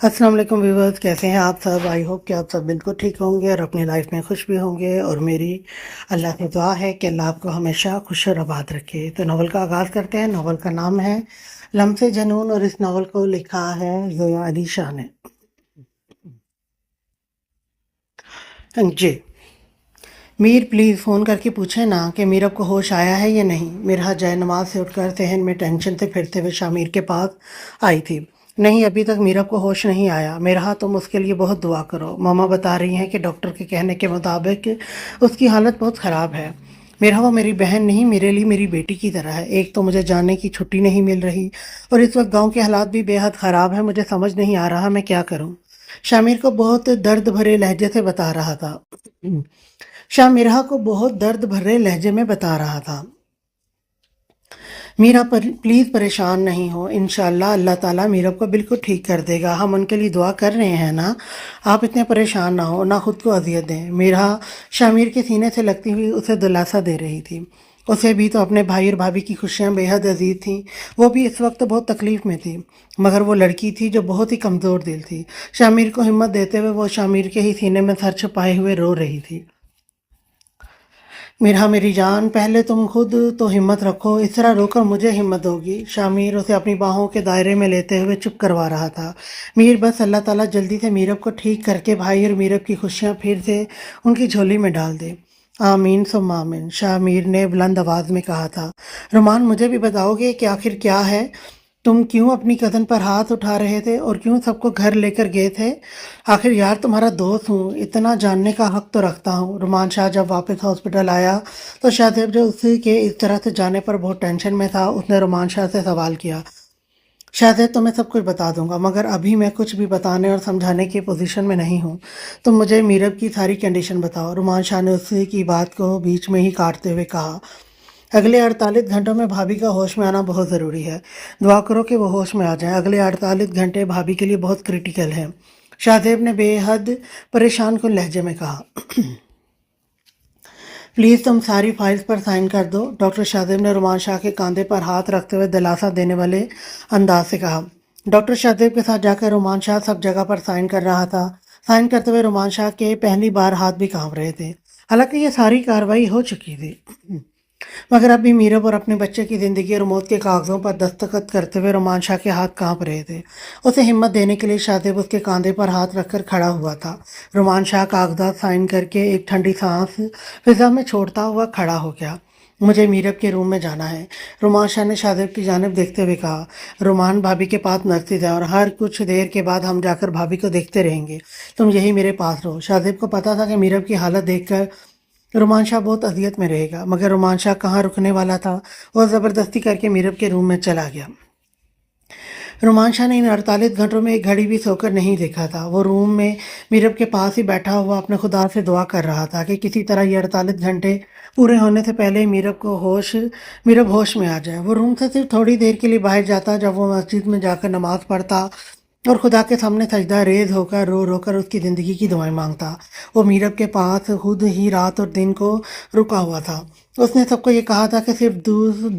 السلام علیکم ویورز، کیسے ہیں آپ سب؟ آئی ہوپ کہ آپ سب بالکل ٹھیک ہوں گے اور اپنی لائف میں خوش بھی ہوں گے، اور میری اللہ سے دعا ہے کہ اللہ آپ کو ہمیشہ خوش اور آباد رکھے۔ تو ناول کا آغاز کرتے ہیں۔ ناول کا نام ہے لمس جنون، اور اس ناول کو لکھا ہے زویا علی شاہ نے۔ جی میر، پلیز فون کر کے پوچھیں نا کہ میرب کو ہوش آیا ہے یا نہیں۔ میرا جائے نماز سے اٹھ کر صحن میں ٹینشن سے پھرتے ہوئے شامیر کے پاس آئی تھی۔ نہیں، ابھی تک میرب کو ہوش نہیں آیا۔ میرا تم اس کے لیے بہت دعا کرو۔ ماما بتا رہی ہیں کہ ڈاکٹر کے کہنے کے مطابق اس کی حالت بہت خراب ہے۔ میرا وہ میری بہن نہیں، میرے لیے میری بیٹی کی طرح ہے۔ ایک تو مجھے جانے کی چھٹی نہیں مل رہی، اور اس وقت گاؤں کے حالات بھی بے حد خراب ہیں۔ مجھے سمجھ نہیں آ رہا میں کیا کروں۔ شامیر کو بہت درد بھرے لہجے سے بتا رہا تھا۔ شاہ میرا کو بہت درد بھرے لہجے میں بتا رہا تھا۔ میرا پلیز پریشان نہیں ہو، انشاءاللہ اللہ تعالیٰ میرا کو بالکل ٹھیک کر دے گا۔ ہم ان کے لیے دعا کر رہے ہیں نا، آپ اتنے پریشان نہ ہو، نہ خود کو اذیت دیں۔ میرا شامیر کے سینے سے لگتی ہوئی اسے دلاسا دے رہی تھی۔ اسے بھی تو اپنے بھائی اور بھابھی کی خوشیاں بے حد عزیز تھیں۔ وہ بھی اس وقت بہت تکلیف میں تھی، مگر وہ لڑکی تھی جو بہت ہی کمزور دل تھی۔ شامیر کو ہمت دیتے ہوئے وہ شامیر کے ہی سینے میں سر چھپائے ہوئے رو رہی تھی۔ میری جان، پہلے تم خود تو ہمت رکھو، اس طرح رو کر مجھے ہمت ہوگی۔ شامیر اسے اپنی باہوں کے دائرے میں لیتے ہوئے چپ کروا رہا تھا۔ میر، بس اللہ تعالیٰ جلدی سے میرب کو ٹھیک کر کے بھائی اور میرب کی خوشیاں پھر سے ان کی جھولی میں ڈال دے۔ آمین ثم آمین، شاہ میر نے بلند آواز میں کہا تھا۔ رومان، مجھے بھی بتاؤ گے کہ آخر کیا ہے؟ تم کیوں اپنی کزن پر ہاتھ اٹھا رہے تھے اور کیوں سب کو گھر لے کر گئے تھے؟ آخر یار تمہارا دوست ہوں، اتنا جاننے کا حق تو رکھتا ہوں۔ رومان شاہ جب واپس ہاسپٹل آیا تو شاہزیب جو اسی کے اس طرح سے جانے پر بہت ٹینشن میں تھا، اس نے رومان شاہ سے سوال کیا۔ شاہزیب، تو میں سب کچھ بتا دوں گا، مگر ابھی میں کچھ بھی بتانے اور سمجھانے کی پوزیشن میں نہیں ہوں۔ تم مجھے میرب کی ساری کنڈیشن بتاؤ۔ رومان شاہ نے اسی کی بات کو بیچ میں ہی کاٹتے ہوئے کہا۔ اگلے 48 گھنٹوں میں بھابھی کا ہوش میں آنا بہت ضروری ہے۔ دعا کرو کہ وہ ہوش میں آ جائیں۔ اگلے 48 گھنٹے بھابھی کے لیے بہت کریٹیکل ہیں، شاہزیب نے بے حد پریشان کن لہجے میں کہا۔ پلیز تم ساری فائلز پر سائن کر دو، ڈاکٹر شاہزیب نے رومان شاہ کے کاندھے پر ہاتھ رکھتے ہوئے دلاسا دینے والے انداز سے کہا۔ ڈاکٹر شاہزیب کے ساتھ جا کر رومان شاہ سب جگہ پر سائن کر رہا تھا۔ سائن کرتے ہوئے رومان شاہ کے پہلی بار ہاتھ بھی کانپ رہے تھے، حالانکہ یہ ساری کارروائی ہو چکی تھی، مگر اب بھی میرب اور اپنے بچے کی زندگی اور موت کے کاغذوں پر دستخط کرتے ہوئے رومان شاہ کے ہاتھ کانپ رہے تھے۔ اسے ہمت دینے کے لیے شاہزیب اس کے کاندھے پر ہاتھ رکھ کر کھڑا ہوا تھا۔ رومان شاہ کاغذات سائن کر کے ایک ٹھنڈی سانس فضا میں چھوڑتا ہوا کھڑا ہو گیا۔ مجھے میرب کے روم میں جانا ہے، رومان شاہ نے شاہزیب کی جانب دیکھتے ہوئے کہا۔ رومان، بھابھی کے پاس نرسز ہیں اور ہر کچھ دیر کے بعد ہم جا کر بھابھی کو دیکھتے رہیں گے، تم یہی میرے پاس رہو۔ شاہزیب کو پتا تھا کہ میرب کی حالت دیکھ کر رومان شاہ بہت اذیت میں رہے گا، مگر رومان شاہ کہاں رکنے والا تھا۔ وہ زبردستی کر کے میرب کے روم میں چلا گیا۔ رومان شاہ نے ان 48 گھنٹوں میں ایک گھڑی بھی سو کر نہیں دیکھا تھا۔ وہ روم میں میرب کے پاس ہی بیٹھا ہوا اپنے خدا سے دعا کر رہا تھا کہ کسی طرح یہ 48 گھنٹے پورے ہونے سے پہلے میرب ہوش میں آ جائے۔ وہ روم سے صرف تھوڑی دیر کے لیے باہر جاتا جب وہ مسجد میں جا کر نماز پڑھتا اور خدا کے سامنے سجدہ ریز ہو کر رو رو کر اس کی زندگی کی دعائیں مانگتا۔ وہ میرب کے پاس خود ہی رات اور دن کو رکا ہوا تھا۔ اس نے سب کو یہ کہا تھا کہ صرف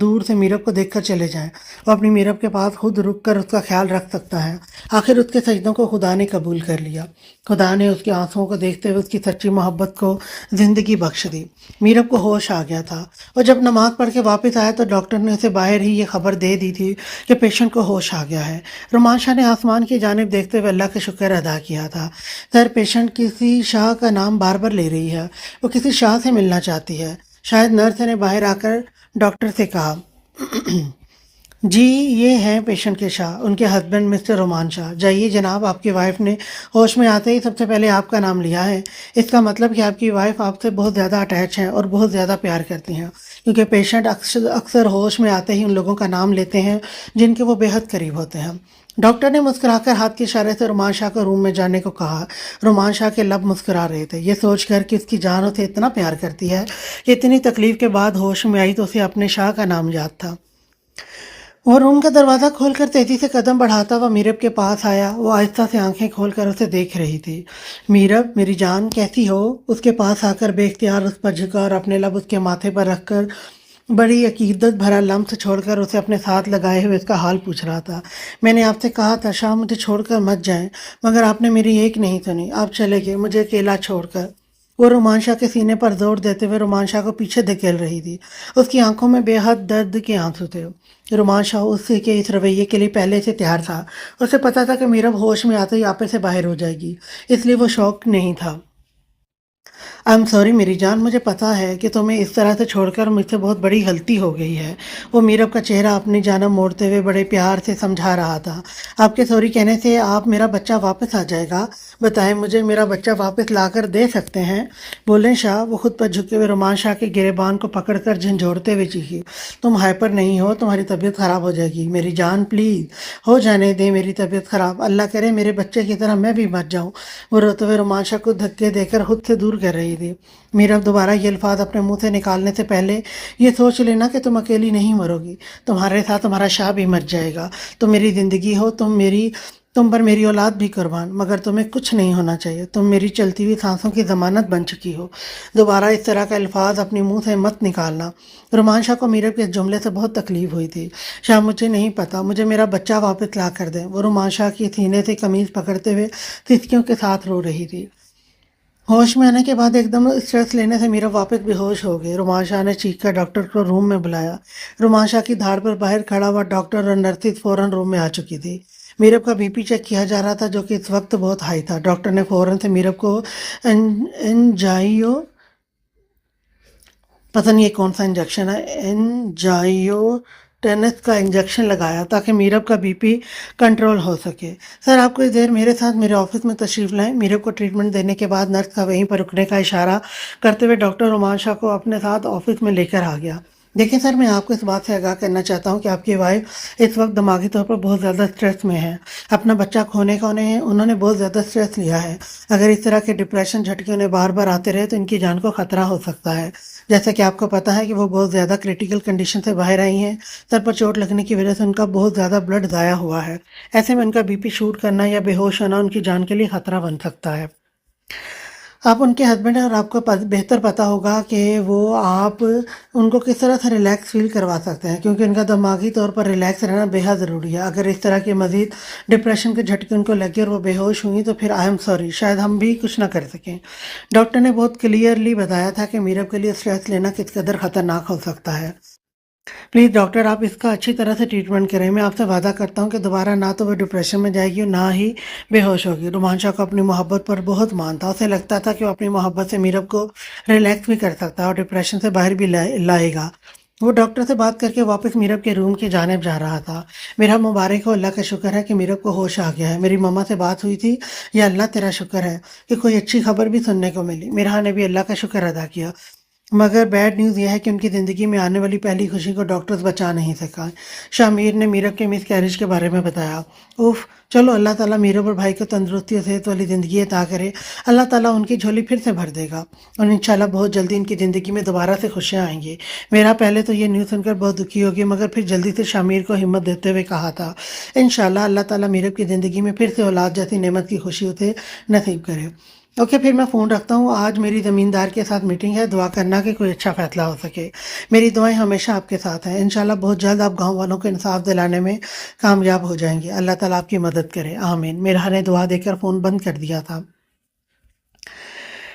دور سے میرب کو دیکھ کر چلے جائیں۔ وہ اپنی میرب کے پاس خود رک کر اس کا خیال رکھ سکتا ہے۔ آخر اس کے سجدوں کو خدا نے قبول کر لیا۔ خدا نے اس کے آنسوؤں کو دیکھتے ہوئے اس کی سچی محبت کو زندگی بخش دی۔ میرب کو ہوش آ گیا تھا، اور جب نماز پڑھ کے واپس آیا تو ڈاکٹر نے اسے باہر ہی یہ خبر دے دی تھی کہ پیشنٹ کو ہوش آ گیا ہے۔ رومان شاہ نے آسمان کی جانب دیکھتے ہوئے اللہ کا شکر ادا کیا تھا۔ سر، پیشنٹ کسی شاہ کا نام بار بار لے رہی ہے، وہ کسی شاہ سے ملنا چاہتی ہے۔ شاید نرس نے باہر آ کر ڈاکٹر سے کہا۔ جی، یہ ہیں پیشنٹ کے شاہ، ان کے ہسبینڈ مسٹر رومان شاہ۔ جائیے جناب، آپ کی وائف نے ہوش میں آتے ہی سب سے پہلے آپ کا نام لیا ہے۔ اس کا مطلب کہ آپ کی وائف آپ سے بہت زیادہ اٹیچ ہیں اور بہت زیادہ پیار کرتی ہیں، کیونکہ پیشنٹ اکثر ہوش میں آتے ہی ان لوگوں کا نام لیتے ہیں جن کے وہ بے حد قریب ہوتے ہیں۔ ڈاکٹر نے مسکرا کر ہاتھ کے اشارے سے رومان شاہ کو روم میں جانے کو کہا۔ رومان شاہ کے لب مسکرا رہے تھے، یہ سوچ کر کہ اس کی جان اسے اتنا پیار کرتی ہے کہ اتنی تکلیف کے بعد ہوش میں آئی تو اسے اپنے شاہ کا نام یاد تھا۔ وہ روم کا دروازہ کھول کر تیزی سے قدم بڑھاتا ہوا میرب کے پاس آیا۔ وہ آہستہ سے آنکھیں کھول کر اسے دیکھ رہی تھی۔ میرب، میری جان، کیسی ہو؟ اس کے پاس آ کر بے اختیار اس پر جھکا اور اپنے لب اس کے ماتھے پر رکھ کر बड़ी अकीदत भरा लम्स छोड़कर उसे अपने साथ लगाए हुए उसका हाल पूछ रहा था। मैंने आपसे कहा था शाह मुझे छोड़कर मत जाएं, मगर आपने मेरी एक नहीं सुनी। आप चले गए मुझे अकेला छोड़कर। वो रोमांशा के सीने पर जोर देते हुए रोमांशा को पीछे धकेल रही थी। उसकी आंखों में बेहद दर्द के आंसू थे। रोमांशा उसके इस रवैये के लिए पहले से तैयार था। उसे पता था कि मीरा होश में आते ही आपे से बाहर हो जाएगी, इसलिए वो शौक नहीं था। आई एम सॉरी मेरी जान, मुझे पता है कि तुम्हें इस तरह से छोड़कर मुझसे बहुत बड़ी गलती हो गई है। वो मीरब का चेहरा अपनी जानब मोड़ते हुए बड़े प्यार से समझा रहा था। आपके सॉरी कहने से आप मेरा बच्चा वापस आ जाएगा। बताएं मुझे मेरा बच्चा वापस लाकर दे सकते हैं? बोलें शाह। वो खुद पर झुके हुए रोमान शाह के गिरेबान को पकड़कर झंझोड़ते हुए चीखी। तुम हाइपर नहीं हो, तुम्हारी तबीयत खराब हो जाएगी। मेरी जान प्लीज हो जाने दे मेरी तबीयत खराब। अल्लाह करे मेरे बच्चे की तरह मैं भी मर जाऊं। वो रोते हुए रोमान शाह को धक्के देकर खुद से दूर कर रही थी। मीरा दोबारा ये अल्फाज अपने मुंह से निकालने से पहले ये सोच लेना कि तुम अकेली नहीं मरोगी, तुम्हारे साथ तुम्हारा शाह भी मर जाएगा। तुम मेरी ज़िंदगी हो, तुम पर मेरी औलाद भी कुर्बान, मगर तुम्हें कुछ नहीं होना चाहिए। तुम मेरी चलती हुई सांसों की ज़मानत बन चुकी हो। दोबारा इस तरह का अल्फाज अपने मुंह से मत निकालना। रोमान शाह को मीरब के इस जुमले से बहुत तकलीफ हुई थी। शाह मुझे नहीं पता, मुझे मेरा बच्चा वापस ला कर दें। वो रोमान शाह की सीने से कमीज़ पकड़ते हुए सिसकियों के साथ रो रही थी। होश में आने के बाद एकदम स्ट्रेस लेने से मीरा वापस बेहोश हो गई। रुमान शाह ने चीख कर डॉक्टर को रूम में बुलाया। रुमान शाह की धाड़ पर बाहर खड़ा हुआ डॉक्टर और नर्सिस फौरन रूम में आ चुकी थी। मीरब का बीपी चेक किया जा रहा था, जो कि इस वक्त बहुत हाई था। डॉक्टर ने फौरन से मीरब को एंजाइयो, पता नहीं ये कौन सा इंजेक्शन है, एंजाइयो टेनिस का इंजेक्शन लगाया ताकि मीरब का बीपी कंट्रोल हो सके। सर आप कुछ देर मेरे साथ मेरे ऑफिस में तशरीफ़ लाएं। मीरब को ट्रीटमेंट देने के बाद नर्स का वहीं पर रुकने का इशारा करते हुए डॉक्टर रोमान शाह को अपने साथ ऑफिस में लेकर आ गया। देखिए सर, मैं आपको इस बात से आगाह करना चाहता हूँ कि आपकी वाइफ इस वक्त दिमागी तौर पर बहुत ज़्यादा स्ट्रेस में है। अपना बच्चा खोने का उन्होंने बहुत ज़्यादा स्ट्रेस लिया है। अगर इस तरह के डिप्रेशन झटके उन्हें बार बार आते रहे तो इनकी जान को खतरा हो सकता है। जैसा कि आपको पता है कि वो बहुत ज़्यादा क्रिटिकल कंडीशन से बाहर आई हैं। सर पर चोट लगने की वजह से उनका बहुत ज़्यादा ब्लड ज़ाया हुआ है। ऐसे में उनका बीपी शूट करना या बेहोश होना उनकी जान के लिए खतरा बन सकता है। आप उनके हस्बैंड हैं और आपको बेहतर पता होगा कि वो आप उनको किस तरह से रिलैक्स फील करवा सकते हैं, क्योंकि उनका दिमागी तौर पर रिलैक्स रहना बेहद ज़रूरी है। अगर इस तरह के मज़ीद डिप्रेशन के झटके उनको लगे और वो बेहोश हुई तो फिर आई एम सॉरी, शायद हम भी कुछ ना कर सकें। डॉक्टर ने बहुत क्लियरली बताया था कि मीरब के लिए स्ट्रेस लेना किस कदर ख़तरनाक हो सकता है। प्लीज़ डॉक्टर आप इसका अच्छी तरह से ट्रीटमेंट करें। मैं आपसे वादा करता हूँ कि दोबारा ना तो वो डिप्रेशन में जाएगी और ना ही बेहोश होगी। रोमान शाह को अपनी मोहब्बत पर बहुत मान था। उसे लगता था कि वो अपनी मोहब्बत से मीरब को रिलैक्स भी कर सकता है और डिप्रेशन से बाहर भी लाएगा। वो डॉक्टर से बात करके वापस मीरब के रूम की जानिब जा रहा था। मेरा मुबारक हो, अल्लाह का शुक्र है कि मीरब को होश आ गया है। मेरी मम्मा से बात हुई थी, या अल्लाह तेरा शुक्र है कि कोई अच्छी खबर भी सुनने को मिली। मेरा ने भी अल्लाह का शुक्र अदा किया, मगर बैड न्यूज़ यह है कि उनकी ज़िंदगी में आने वाली पहली खुशी को डॉक्टर्स बचा नहीं सका। शामिर ने मीरब के मिस कैरेज के बारे में बताया। उफ, चलो अल्लाह ताला मीरब और भाई को तंदुरुस्ती और सेहत वाली ज़िंदगी अता करे। अल्लाह ताला उनकी झोली फिर से भर देगा और इंशाल्लाह बहुत जल्दी इनकी ज़िंदगी में दोबारा से खुशियाँ आएंगी। मेरा पहले तो ये न्यूज़ सुनकर बहुत दुखी होगी, मगर फिर जल्दी से शामिर को हिम्मत देते हुए कहा था, इंशाल्लाह अल्लाह ताला मीरब की ज़िंदगी में फिर से औलाद जैसी नेमत की खुशी उसे नसीब करे। ओके, फिर मैं फ़ोन रखता हूँ। आज मेरी ज़मींदार के साथ मीटिंग है, दुआ करना कि कोई अच्छा फ़ैसला हो सके। मेरी दुआएं हमेशा आपके साथ हैं। इंशाल्लाह बहुत जल्द आप गांव वालों को इंसाफ दिलाने में कामयाब हो जाएंगे। अल्लाह ताला आपकी मदद करे, आमीन। मेरा ने दुआ देकर फ़ोन बंद कर दिया था।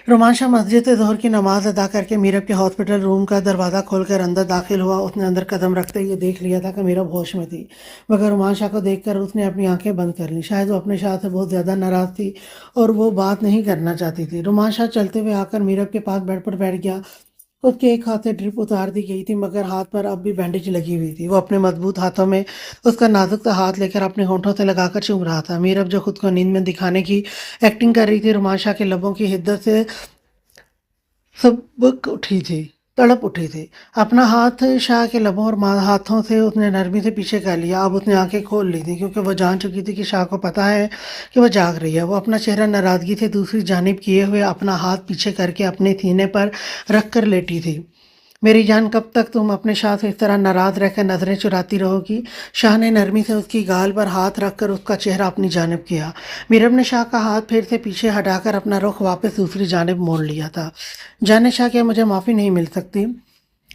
रोमान शाह मस्जिद ज़ोहर की नमाज अदा करके मीरब के हॉस्पिटल रूम का दरवाज़ा खोलकर अंदर दाखिल हुआ। उसने अंदर कदम रखते ही देख लिया था कि मीरब होश में थी, मगर रोमान शाह को देखकर उसने अपनी आंखें बंद कर लीं। शायद वो अपने शाह से बहुत ज़्यादा नाराज़ थी और वो बात नहीं करना चाहती थी। रोमान शाह चलते हुए आकर मीरब के पास बेड पर बैठ गया। उसके एक हाथ से ड्रिप उतार दी गई थी, मगर हाथ पर अब भी बैंडेज लगी हुई थी। वो अपने मजबूत हाथों में उसका नाजुक सा हाथ लेकर अपने होंठों से लगाकर चूम रहा था। मीरब जो खुद को नींद में दिखाने की एक्टिंग कर रही थी, रोमान शाह के लबों की हिद्दत से सबक उठी थी, तड़प उठी थी। अपना हाथ शाह के लबों और हाथों से उसने नरमी से पीछे कर लिया। अब उसने आंखें खोल ली थी, क्योंकि वो जान चुकी थी कि शाह को पता है कि वो जाग रही है। वो अपना चेहरा नाराज़गी से दूसरी जानिब किए हुए अपना हाथ पीछे करके अपने सीने पर रख कर लेटी थी। मेरी जान, कब तक तुम अपने शाह से इस तरह नाराज़ रहकर नज़रें चुराती रहोगी? शाह ने नरमी से उसकी गाल पर हाथ रखकर उसका चेहरा अपनी जानिब किया। मीरब ने शाह का हाथ फिर से पीछे हटाकर अपना रुख वापस दूसरी जानिब मोड़ लिया था। जाने शाह, क्या मुझे माफ़ी नहीं मिल सकती?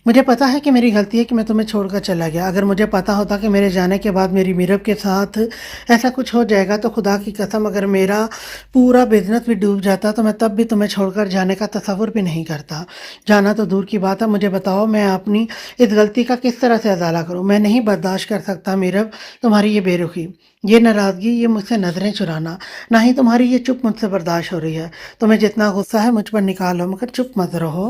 مجھے پتا ہے کہ میری غلطی ہے کہ میں تمہیں چھوڑ کر چلا گیا. اگر مجھے پتا ہوتا کہ میرے جانے کے بعد میری میرب کے ساتھ ایسا کچھ ہو جائے گا تو خدا کی قسم اگر میرا پورا بزنس بھی ڈوب جاتا تو میں تب بھی تمہیں چھوڑ کر جانے کا تصور بھی نہیں کرتا. جانا تو دور کی بات ہے. مجھے بتاؤ میں اپنی اس غلطی کا کس طرح سے ازالہ کروں. میں نہیں برداشت کر سکتا میرب تمہاری یہ بے رخی، یہ ناراضگی، یہ مجھ سے نظریں چرانا. نہ ہی تمہاری یہ چپ مجھ سے برداشت ہو رہی ہے. تمہیں جتنا غصہ ہے مجھ پر نکالو مگر چپ مت رہو.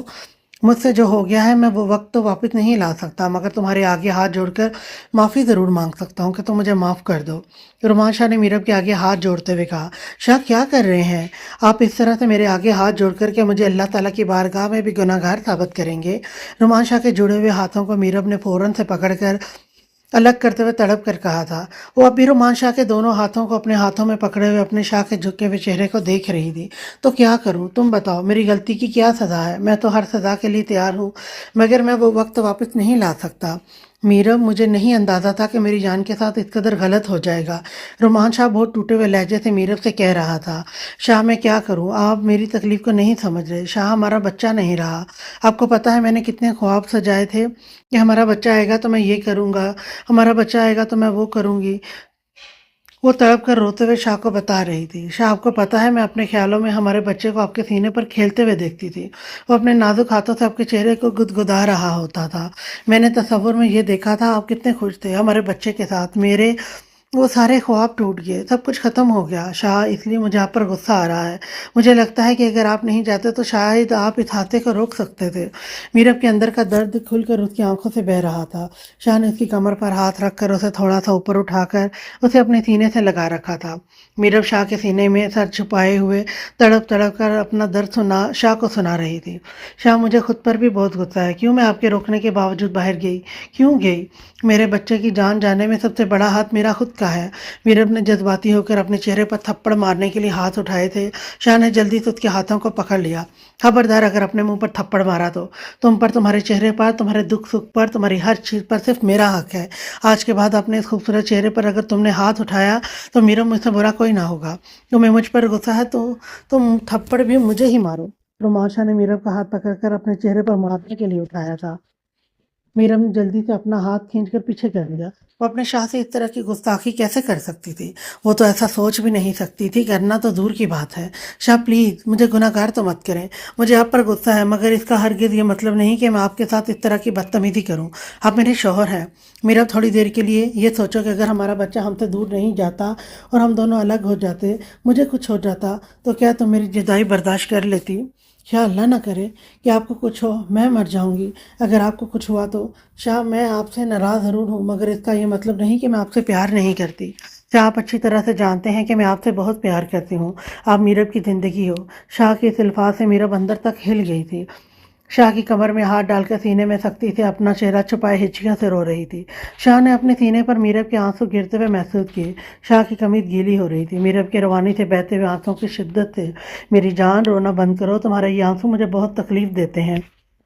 مجھ سے جو ہو گیا ہے میں وہ وقت تو واپس نہیں لا سکتا مگر تمہارے آگے ہاتھ جوڑ کر معافی ضرور مانگ سکتا ہوں کہ تم مجھے معاف کر دو. رومان شاہ نے میرب کے آگے ہاتھ جوڑتے ہوئے کہا. شاہ کیا کر رہے ہیں آپ اس طرح سے میرے آگے ہاتھ جوڑ کر کے مجھے اللہ تعالیٰ کی بارگاہ میں بھی گناہ گار ثابت کریں گے. رومان شاہ کے جڑے ہوئے ہاتھوں کو میرب نے فوراً سے پکڑ کر الگ کرتے ہوئے تڑپ کر کہا تھا. وہ اب بھی رومان شاہ کے دونوں ہاتھوں کو اپنے ہاتھوں میں پکڑے ہوئے اپنے شاہ کے جھکے ہوئے چہرے کو دیکھ رہی تھی. تو کیا کروں تم بتاؤ، میری غلطی کی کیا سزا ہے؟ میں تو ہر سزا کے لیے تیار ہوں مگر میں وہ وقت واپس نہیں لا سکتا. میرب مجھے نہیں اندازہ تھا کہ میری جان کے ساتھ اس قدر غلط ہو جائے گا. رومان شاہ بہت ٹوٹے ہوئے لہجے سے میرب سے کہہ رہا تھا. شاہ میں کیا کروں، آپ میری تکلیف کو نہیں سمجھ رہے. شاہ ہمارا بچہ نہیں رہا. آپ کو پتہ ہے میں نے کتنے خواب سجائے تھے کہ ہمارا بچہ آئے گا تو میں یہ کروں گا، ہمارا بچہ آئے گا تو میں وہ کروں گی. وہ تڑپ کر روتے ہوئے شاہ کو بتا رہی تھی. شاہ آپ کو پتہ ہے میں اپنے خیالوں میں ہمارے بچے کو آپ کے سینے پر کھیلتے ہوئے دیکھتی تھی. وہ اپنے نازک ہاتھوں سے آپ کے چہرے کو گدگدا رہا ہوتا تھا. میں نے تصور میں یہ دیکھا تھا آپ کتنے خوش تھے ہمارے بچے کے ساتھ. میرے وہ سارے خواب ٹوٹ گئے، سب کچھ ختم ہو گیا. شاہ اس لیے مجھے آپ پر غصہ آ رہا ہے. مجھے لگتا ہے کہ اگر آپ نہیں جاتے تو شاید آپ اس حادثے کو روک سکتے تھے. میرب کے اندر کا درد کھل کر اس کی آنکھوں سے بہہ رہا تھا. شاہ نے اس کی کمر پر ہاتھ رکھ کر اسے تھوڑا سا اوپر اٹھا کر اسے اپنے سینے سے لگا رکھا تھا. میرب شاہ کے سینے میں سر چھپائے ہوئے تڑپ تڑپ کر اپنا درد شاہ کو سنا رہی تھی. شاہ مجھے خود پر بھی بہت غصہ ہے. کیوں میں آپ کے روکنے کے باوجود باہر گئی؟ کیوں گئی؟ میرے بچے کی جان جانے میں سب سے بڑا ہاتھ میرا خود کا ہے. میرب نے جذباتی ہو کر اپنے چہرے پر تھپڑ مارنے کے لیے ہاتھ اٹھائے تھے. شاہ نے جلدی سے اس کے ہاتھوں کو پکڑ لیا. خبردار اگر اپنے منہ پر تھپڑ مارا تو تم پر، تمہارے چہرے پر، تمہارے دکھ سکھ پر، تمہاری ہر چیز پر صرف میرا حق ہے. آج کے بعد اپنے اس خوبصورت چہرے پر اگر تم نے ہاتھ اٹھایا تو میرا مجھ سے برا کوئی نہ ہوگا. تمہیں مجھ پر غصہ ہے تو تم تھپڑ بھی مجھے ہی مارو. رومان شاہ نے میرب کا ہاتھ پکڑ کر اپنے چہرے پر مارنے کے لیے اٹھایا تھا. میرم نے جلدی سے اپنا ہاتھ کھینچ کر پیچھے کر لیا. وہ اپنے شاہ سے اس طرح کی گستاخی کیسے کر سکتی تھی؟ وہ تو ایسا سوچ بھی نہیں سکتی تھی، کرنا تو دور کی بات ہے. شاہ پلیز مجھے گناہ گار تو مت کریں. مجھے آپ پر غصہ ہے مگر اس کا ہرگز یہ مطلب نہیں کہ میں آپ کے ساتھ اس طرح کی بدتمیزی کروں. آپ میرے شوہر ہیں. میرا تھوڑی دیر کے لیے یہ سوچو کہ اگر ہمارا بچہ ہم سے دور نہیں جاتا اور ہم دونوں الگ ہو جاتے، مجھے کچھ ہو جاتا تو کیا تم میری جدائی برداشت کر لیتی؟ شاہ اللہ نہ کرے کہ آپ کو کچھ ہو، میں مر جاؤں گی اگر آپ کو کچھ ہوا تو. شاہ میں آپ سے ناراض ضرور ہوں مگر اس کا یہ مطلب نہیں کہ میں آپ سے پیار نہیں کرتی. شاہ آپ اچھی طرح سے جانتے ہیں کہ میں آپ سے بہت پیار کرتی ہوں. آپ میرب کی زندگی ہو. شاہ کے اس الفاظ سے میرب اندر تک ہل گئی تھی. شاہ کی کمر میں ہاتھ ڈال کر سینے میں سختی سے اپنا چہرہ چھپائے ہچکیاں سے رو رہی تھی. شاہ نے اپنے سینے پر میرب کے آنسو گرتے ہوئے محسوس کیے. شاہ کی قمیض گیلی ہو رہی تھی. میرب کے روانی سے بہتے ہوئے آنسوں کی شدت سے. میری جان رونا بند کرو، تمہارا یہ آنسو مجھے بہت تکلیف دیتے ہیں.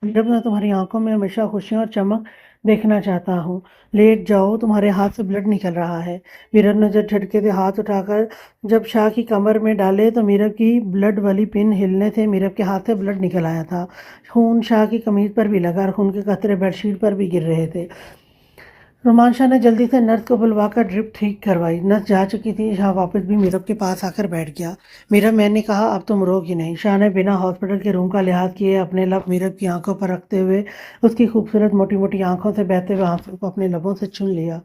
میرب میں تمہاری آنکھوں میں ہمیشہ خوشیاں اور چمک دیکھنا چاہتا ہوں. لیٹ جاؤ، تمہارے ہاتھ سے بلڈ نکل رہا ہے. میرب نے جب جھٹکے سے ہاتھ اٹھا کر جب شاہ کی کمر میں ڈالے تو میرب کی بلڈ والی پن ہلنے سے میرب کے ہاتھ سے بلڈ نکل آیا تھا. خون شاہ کی قمیض پر بھی لگا اور خون کے قطرے بیڈ شیٹ پر بھی گر رہے تھے. رومان شاہ نے جلدی سے نرس کو بلوا کر ڈرپ ٹھیک کروائی. نرس جا چکی تھی. شاہ واپس بھی میرب کے پاس آ کر بیٹھ گیا. میرب میں نے کہا اب تم رو گی نہیں. شاہ نے بنا ہاسپٹل کے روم کا لحاظ کیے اپنے لب میرب کی آنکھوں پر رکھتے ہوئے اس کی خوبصورت موٹی موٹی آنکھوں سے بہتے ہوئے آنسو کو اپنے لبوں سے چن لیا.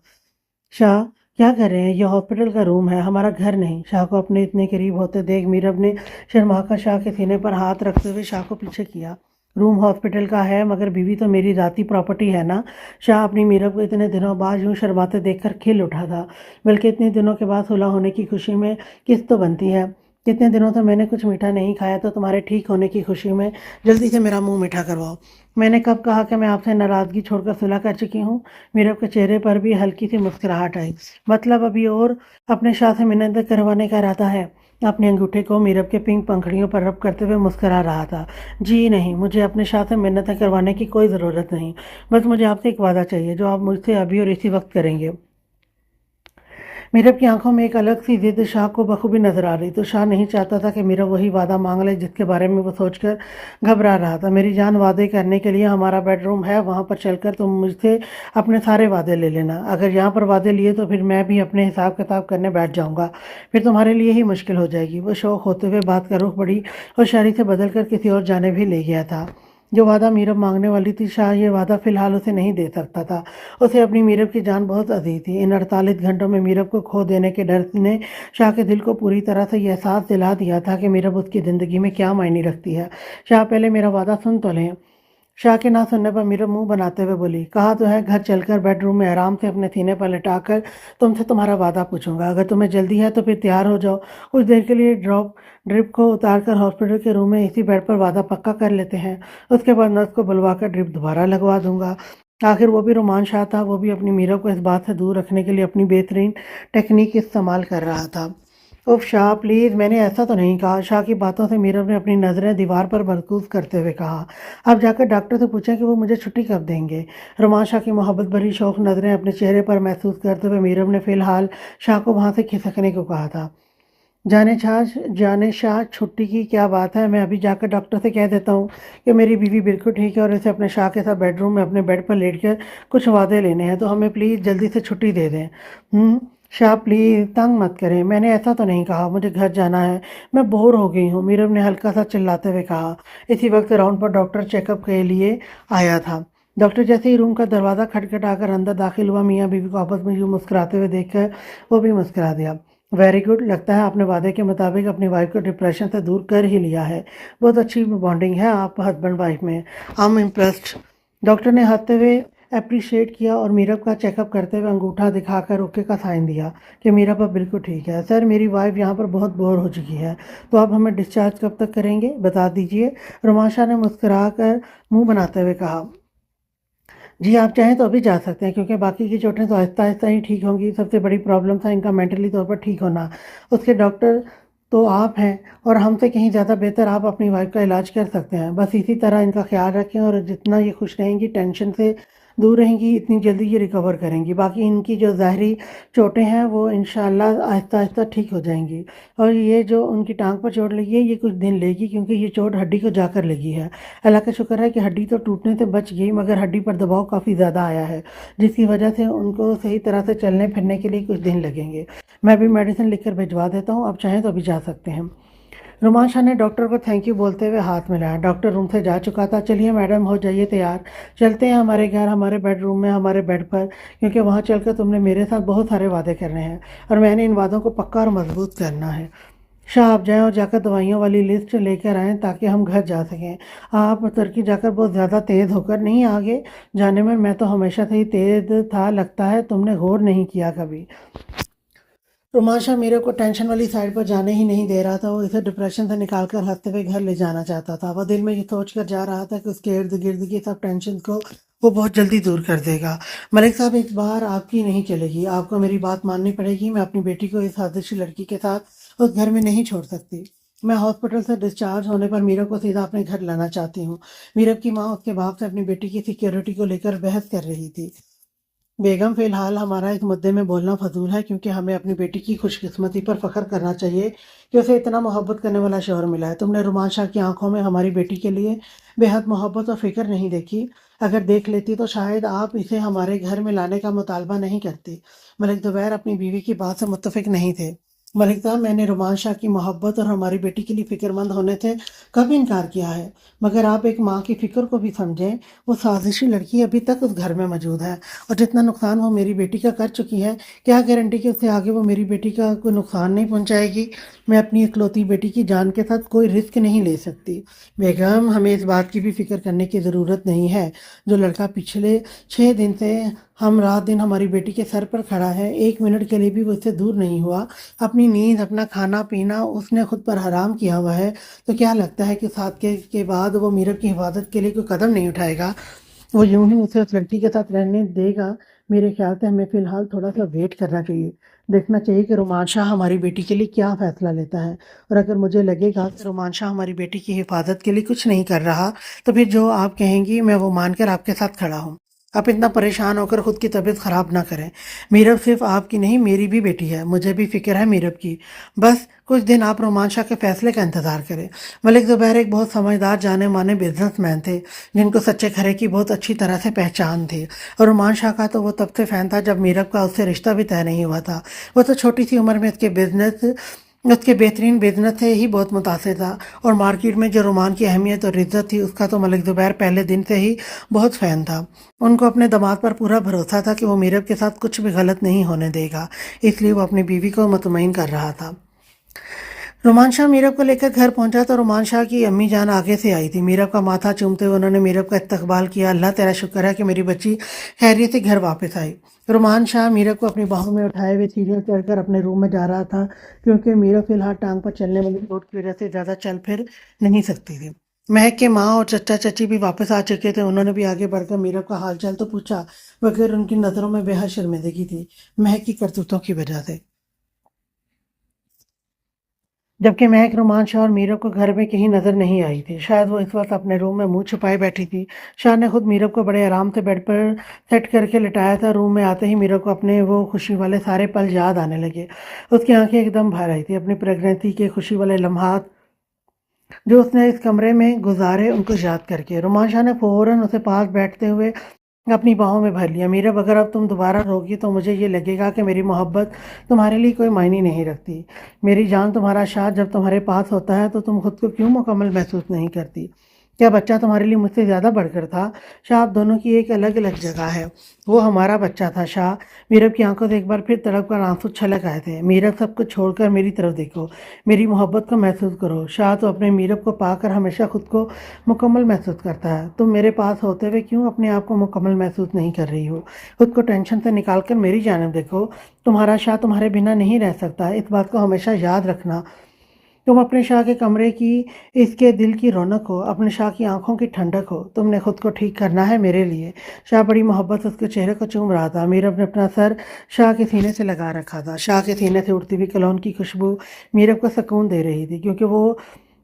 شاہ کیا کر رہے ہیں؟ یہ ہاسپٹل کا روم ہے، ہمارا گھر نہیں. شاہ کو اپنے اتنے قریب ہوتے دیکھ میرب نے شرما کر شاہ کے سینے پر ہاتھ رکھتے ہوئے شاہ کو پیچھے کیا. روم ہاسپٹل کا ہے مگر بیوی تو میری ذاتی پراپرٹی ہے نا. شاہ اپنی میرب کو اتنے دنوں بعد یوں شرماتے دیکھ کر کھل اٹھا تھا. بلکہ اتنے دنوں کے بعد صلح ہونے کی خوشی میں قسط تو بنتی ہے. کتنے دنوں سے میں نے کچھ میٹھا نہیں کھایا تو تمہارے ٹھیک ہونے کی خوشی میں جلدی سے میرا منہ میٹھا کرواؤ. میں نے کب کہا کہ میں آپ سے ناراضگی چھوڑ کر صلح کر چکی ہوں؟ میرب کے چہرے پر بھی ہلکی سی مسکراہٹ آئی. مطلب ابھی اور اپنے شاہ سے منتیں کروانے کا ارادہ ہے؟ اپنے انگوٹھے کو میرب کے پنک پنکھڑیوں پر رب کرتے ہوئے مسکرا رہا تھا. جی نہیں، مجھے اپنے شاہ سے منتیں کروانے کی کوئی ضرورت نہیں. بس مجھے آپ سے ایک وعدہ چاہیے جو آپ مجھ سے ابھی اور اسی وقت کریں گے. मीरब की आंखों में एक अलग सी जिद शाह को बखूबी नजर आ रही। तो शाह नहीं चाहता था कि मीरब वही वादा मांग ले जिसके बारे में वो सोचकर घबरा रहा था। मेरी जान, वादे करने के लिए हमारा बेडरूम है, वहां पर चलकर तुम मुझसे अपने सारे वादे ले लेना। अगर यहाँ पर वादे लिए तो फिर मैं भी अपने हिसाब किताब करने बैठ जाऊंगा, फिर तुम्हारे लिए ही मुश्किल हो जाएगी। वो शौक होते हुए बात का रुख बड़ी होशियारी से बदल कर किसी और जाने भी ले गया था। जो वादा मीरब मांगने वाली थी, शाह ये वादा फिलहाल उसे नहीं दे सकता था। उसे अपनी मीरब की जान बहुत अजीज थी। इन 48 घंटों में मीरब को खो देने के डर ने शाह के दिल को पूरी तरह से यह एहसास दिला दिया था कि मीरब उसकी ज़िंदगी में क्या मायने रखती है। शाह, पहले मेरा वादा सुन तो लें। शाह के ना सुनने पर मीरब मुंह बनाते हुए बोली, कहा तो है घर चलकर बेडरूम में आराम से अपने सीने पर लिटाकर तुमसे तुम्हारा वादा पूछूंगा। अगर तुम्हें जल्दी है तो फिर तैयार हो जाओ। कुछ देर के लिए ड्रिप को उतारकर हॉस्पिटल के रूम में इसी बेड पर वादा पक्का कर लेते हैं। उसके बाद नर्स को बुलवाकर ड्रिप दोबारा लगवा दूंगा। आखिर वो भी रोमान शाह था, वो भी अपनी मीरब को इस बात से दूर रखने के लिए अपनी बेहतरीन टेक्निक इस्तेमाल कर रहा था। उफ शाह, प्लीज़, मैंने ऐसा तो नहीं कहा। शाह की बातों से मीरब ने अपनी नज़रें दीवार पर मरकूज करते हुए कहा, अब जाकर डॉक्टर से पूछें कि वो मुझे छुट्टी कब देंगे। रोमान शाह की मोहब्बत भरी शौक नज़रें अपने चेहरे पर महसूस करते हुए मीरब ने फ़िलहाल शाह को वहाँ से खिसकने को कहा था। जाने शाह, छुट्टी की क्या बात है। मैं अभी जाकर डॉक्टर से कह देता हूँ कि मेरी बीवी बिल्कुल ठीक है और इसे अपने शाह के साथ बेडरूम में अपने बेड पर लेट कर कुछ वादे लेने हैं, तो हमें प्लीज़ जल्दी से छुट्टी दे दें। शाह, प्लीज़ तंग मत करें। मैंने ऐसा तो नहीं कहा, मुझे घर जाना है, मैं बोर हो गई हूँ, मीरब ने हल्का सा चिल्लाते हुए कहा। इसी वक्त राउंड पर डॉक्टर चेकअप के लिए आया था। डॉक्टर जैसे ही रूम का दरवाज़ा खटखटाकर अंदर दाखिल हुआ, मियाँ बीवी को आपस में यूँ मुस्कुराते हुए देखकर वो भी मुस्कुरा दिया। वेरी गुड, लगता है आपने वादे के मुताबिक अपनी वाइफ को डिप्रेशन से दूर कर ही लिया है। बहुत अच्छी बॉन्डिंग है आप हस्बैंड वाइफ में। I am impressed. डॉक्टर ने हंसते हुए अप्रिशिएट किया और मीरब का चेकअप करते हुए अंगूठा दिखाकर ओके का साइन दिया कि मीरब अब बिल्कुल ठीक है। सर, मेरी वाइफ यहाँ पर बहुत बोर हो चुकी है, तो आप हमें डिस्चार्ज कब तक करेंगे, बता दीजिए। रोमान शाह ने मुस्कुरा कर मुंह बनाते हुए कहा, जी आप चाहें तो अभी जा सकते हैं, क्योंकि बाकी की चोटें तो आहिस्ता आहिस्ता ही ठीक होंगी। सबसे बड़ी प्रॉब्लम था इनका मेंटली तौर पर ठीक होना। उसके डॉक्टर तो आप हैं और हमसे कहीं ज़्यादा बेहतर आप अपनी वाइफ का इलाज कर सकते हैं। बस इसी तरह इनका ख्याल रखें और जितना ये खुश रहेंगी, टेंशन से दूर रहेंगी, इतनी जल्दी ये रिकवर करेंगी। बाकी इनकी जो ज़ाहरी चोटें हैं वो इंशाल्लाह आहिस्ता आहिस्ता ठीक हो जाएंगी। और ये जो उनकी टांग पर चोट लगी है, ये कुछ दिन लेगी, क्योंकि ये चोट हड्डी को जाकर लगी है। अल्लाह का शुक्र है कि हड्डी तो टूटने से बच गई, मगर हड्डी पर दबाव काफ़ी ज़्यादा आया है, जिसकी वजह से उनको सही तरह से चलने फिरने के लिए कुछ दिन लगेंगे। मैं भी मेडिसिन लिखकर भिजवा देता हूँ, आप चाहें तो अभी जा सकते हैं। रोमान शाह ने डॉक्टर को थैंक यू बोलते हुए हाथ मिलाया। डॉक्टर रूम से जा चुका था। चलिए मैडम, हो जाइए तैयार, चलते हैं हमारे घर, हमारे बेडरूम में, हमारे बेड पर, क्योंकि वहाँ चलकर तुमने मेरे साथ बहुत सारे वादे करने हैं और मैंने इन वादों को पक्का और मजबूत करना है। शाह, आप जाएं और जाकर दवाइयों वाली लिस्ट लेकर आएँ ताकि हम घर जा सकें। आप तुर्की जाकर बहुत ज़्यादा तेज़ होकर नहीं आगे जाने में, मैं तो हमेशा से ही तेज़ था, लगता है तुमने गौर नहीं किया कभी। रोमान शाह मेरे को टेंशन वाली साइड पर जाने ही नहीं दे रहा था। वो इसे डिप्रेशन से निकाल कर हंसते हुए घर ले जाना चाहता था। वह दिल में ये सोच कर जा रहा था कि उसके इर्द गिर्द की सब टेंशन को वो बहुत जल्दी दूर कर देगा। मलिक साहब, इस बार आपकी नहीं चलेगी, आपको मेरी बात माननी पड़ेगी। मैं अपनी बेटी को इस हादसी लड़की के साथ उस घर में नहीं छोड़ सकती। मैं हॉस्पिटल से डिस्चार्ज होने पर मीरब को सीधा अपने घर लाना चाहती हूँ। मीरब की माँ उसके बाप से अपनी बेटी की सिक्योरिटी को लेकर बहस कर रही थी। बेगम, फ़िलहाल हमारा इस मुद्दे में बोलना फ़ज़ूल है, क्योंकि हमें अपनी बेटी की खुशकिस्मती पर फ़ख्र करना चाहिए कि उसे इतना मोहब्बत करने वाला शौहर मिला है। तुमने रोमान शाह की आंखों में हमारी बेटी के लिए बेहद मोहब्बत और फ़िक्र नहीं देखी। अगर देख लेती तो शायद आप इसे हमारे घर में लाने का मुतालबा नहीं करती। मलिक ज़ुबैर अपनी बीवी की बात से मुत्तफ़िक नहीं थे। मलिक साहब, मैंने रोमान शाह की मोहब्बत और हमारी बेटी के लिए फ़िक्रमंद होने से कब इनकार किया है, मगर आप एक माँ की फ़िक्र को भी समझें। वो साजिशी लड़की अभी तक उस घर में मौजूद है और जितना नुकसान वो मेरी बेटी का कर चुकी है, क्या गारंटी कि उससे आगे वो मेरी बेटी का कोई नुकसान नहीं पहुंचाएगी। मैं अपनी इकलौती बेटी की जान के साथ कोई रिस्क नहीं ले सकती। बेगम, हमें इस बात की भी फ़िक्र करने की ज़रूरत नहीं है। जो लड़का पिछले 6 दिन से हम रात दिन हमारी बेटी के सर पर खड़ा है, 1 मिनट के लिए भी वो इससे दूर नहीं हुआ। अपनी नींद, अपना खाना पीना उसने खुद पर हराम किया हुआ है, तो क्या लगता है कि साथ के बाद वो मीरब की हिफाजत के लिए कोई कदम नहीं उठाएगा। वो यूं ही उसे उस लड़की के साथ रहने देगा। मेरे ख्याल से हमें फ़िलहाल थोड़ा सा वेट करना चाहिए, देखना चाहिए कि रोमान शाह हमारी बेटी के लिए क्या फ़ैसला लेता है। और अगर मुझे लगेगा कि रोमान शाह हमारी बेटी की हिफाजत के लिए कुछ नहीं कर रहा, तो फिर जो आप कहेंगी मैं वो मानकर आपके साथ खड़ा हूँ। آپ اتنا پریشان ہو کر خود کی طبیعت خراب نہ کریں۔ میرب صرف آپ کی نہیں، میری بھی بیٹی ہے، مجھے بھی فکر ہے میرب کی۔ بس کچھ دن آپ رومان شاہ کے فیصلے کا انتظار کریں۔ ملک زبیر ایک بہت سمجھدار جانے مانے بزنس مین تھے جن کو سچے کھرے کی بہت اچھی طرح سے پہچان تھی، اور رومان شاہ کا تو وہ تب سے فین تھا جب میرب کا اس سے رشتہ بھی طے نہیں ہوا تھا۔ وہ تو چھوٹی سی عمر میں اس کے بہترین بزنس سے ہی بہت متاثر تھا، اور مارکیٹ میں جو رومان کی اہمیت اور عزت تھی اس کا تو ملک زبیر پہلے دن سے ہی بہت فین تھا۔ ان کو اپنے داماد پر پورا بھروسہ تھا کہ وہ میرب کے ساتھ کچھ بھی غلط نہیں ہونے دے گا، اس لیے وہ اپنی بیوی کو مطمئن کر رہا تھا۔ رومان شاہ میرب کو لے کر گھر پہنچا تو رومان شاہ کی امی جان آگے سے آئی تھی۔ میرب کا ماتھا چومتے ہوئے انہوں نے میرب کا استقبال کیا۔ اللہ تیرا شکر ہے کہ میری بچی خیریت سے گھر واپس آئی۔ رومان شاہ میرب کو اپنی باہوں میں اٹھائے ہوئے سیڑھیاں چڑھ کر اپنے روم میں جا رہا تھا، کیونکہ میرب فی الحال ٹانگ پر چلنے والی چوٹ کی وجہ سے زیادہ چل پھر نہیں سکتی تھی۔ مہک کے ماں اور چچا چچی بھی واپس آ چکے تھے۔ انہوں نے بھی آگے بڑھ کر میرب کا حال چال تو پوچھا، مگر ان کی نظروں میں بے حد شرمندگی تھی، مہک کی کرتوتوں کی وجہ سے۔ جبکہ مہک رومان شاہ اور میرب کو گھر میں کہیں نظر نہیں آئی تھی۔ شاید وہ اس وقت اپنے روم میں منہ چھپائے بیٹھی تھی۔ شاہ نے خود میرب کو بڑے آرام سے بیڈ پر سیٹ کر کے لٹایا تھا۔ روم میں آتے ہی میرب کو اپنے وہ خوشی والے سارے پل یاد آنے لگے۔ اس کی آنکھیں ایک دم بھر آئی تھی، اپنی پریگنینسی کے خوشی والے لمحات جو اس نے اس کمرے میں گزارے ان کو یاد کر کے۔ رومان شاہ نے فوراً اسے پاس بیٹھتے ہوئے اپنی باہوں میں بھر لیا۔ میرب، اگر اب تم دوبارہ روگی تو مجھے یہ لگے گا کہ میری محبت تمہارے لیے کوئی معنی نہیں رکھتی۔ میری جان، تمہارا شاہ جب تمہارے پاس ہوتا ہے تو تم خود کو کیوں مکمل محسوس نہیں کرتی؟ کیا بچہ تمہارے لیے مجھ سے زیادہ بڑھ کر تھا؟ شاہ، آپ دونوں کی ایک الگ الگ جگہ ہے۔ وہ ہمارا بچہ تھا شاہ۔ میرب کی آنکھوں سے ایک بار پھر تڑپ کر آنسو چھلک آئے تھے۔ میرب، سب کچھ چھوڑ کر میری طرف دیکھو، میری محبت کو محسوس کرو۔ شاہ تو اپنے میرب کو پا کر ہمیشہ خود کو مکمل محسوس کرتا ہے۔ تم میرے پاس ہوتے ہوئے کیوں اپنے آپ کو مکمل محسوس نہیں کر رہی ہو؟ خود کو ٹینشن سے نکال کر میری جانب دیکھو۔ تمہارا شاہ تمہارے بنا نہیں رہ سکتا، اس بات کو ہمیشہ یاد رکھنا۔ تم اپنے شاہ کے کمرے کی، اس کے دل کی رونق ہو، اپنے شاہ کی آنکھوں کی ٹھنڈک ہو۔ تم نے خود کو ٹھیک کرنا ہے میرے لیے۔ شاہ بڑی محبت سے اس کے چہرے کو چوم رہا تھا۔ میرب نے اپنا سر شاہ کے سینے سے لگا رکھا تھا۔ شاہ کے سینے سے اڑتی ہوئی کلون کی خوشبو میرب کو سکون دے رہی تھی، کیونکہ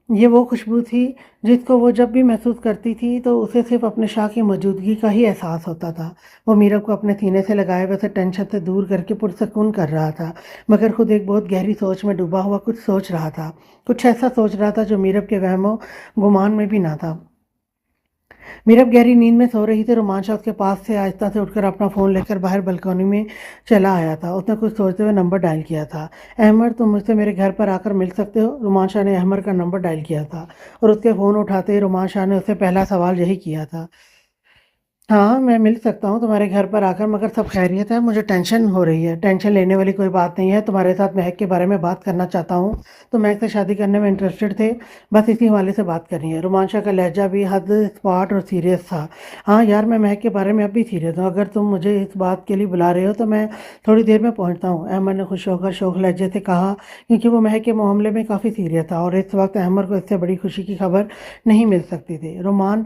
یہ وہ خوشبو تھی جس کو وہ جب بھی محسوس کرتی تھی تو اسے صرف اپنے شاہ کی موجودگی کا ہی احساس ہوتا تھا۔ وہ میرب کو اپنے سینے سے لگائے ہوئے اسے ٹینشن سے دور کر کے پرسکون کر رہا تھا، مگر خود ایک بہت گہری سوچ میں ڈوبا ہوا کچھ سوچ رہا تھا، کچھ ایسا سوچ رہا تھا جو میرب کے وہم و گمان میں بھی نہ تھا۔ میرب گہری نیند میں سو رہی تھی۔ رومان شاہ اس کے پاس سے آہستہ سے اٹھ کر اپنا فون لے کر باہر بلکونی میں چلا آیا تھا۔ اس نے کچھ سوچتے ہوئے نمبر ڈائل کیا تھا۔ احمد، تم مجھ سے میرے گھر پر آ کر مل سکتے ہو؟ رومان شاہ نے احمد کا نمبر ڈائل کیا تھا، اور اس کے فون اٹھاتے ہی رومان شاہ نے اس سے پہلا سوال یہی کیا تھا۔ ہاں، میں مل سکتا ہوں تمہارے گھر پر آ کر، مگر سب خیریت ہے؟ مجھے ٹینشن ہو رہی ہے۔ ٹینشن لینے والی کوئی بات نہیں ہے، تمہارے ساتھ مہک کے بارے میں بات کرنا چاہتا ہوں۔ تو مہک سے شادی کرنے میں انٹرسٹڈ تھے؟ بس اسی حوالے سے بات کرنی ہے۔ رومان شاہ کا لہجہ بھی حد اسپاٹ اور سیریس تھا۔ ہاں یار، میں مہک کے بارے میں اب بھی سیریس ہوں۔ اگر تم مجھے اس بات کے لیے بلا رہے ہو تو میں تھوڑی دیر میں پہنچتا ہوں، احمد نے خوش ہو کر شوخ لہجے سے کہا، کیونکہ وہ مہک کے معاملے میں کافی سیریس تھا اور اس وقت احمد کو اس سے بڑی خوشی کی خبر نہیں مل سکتی تھی۔ رومان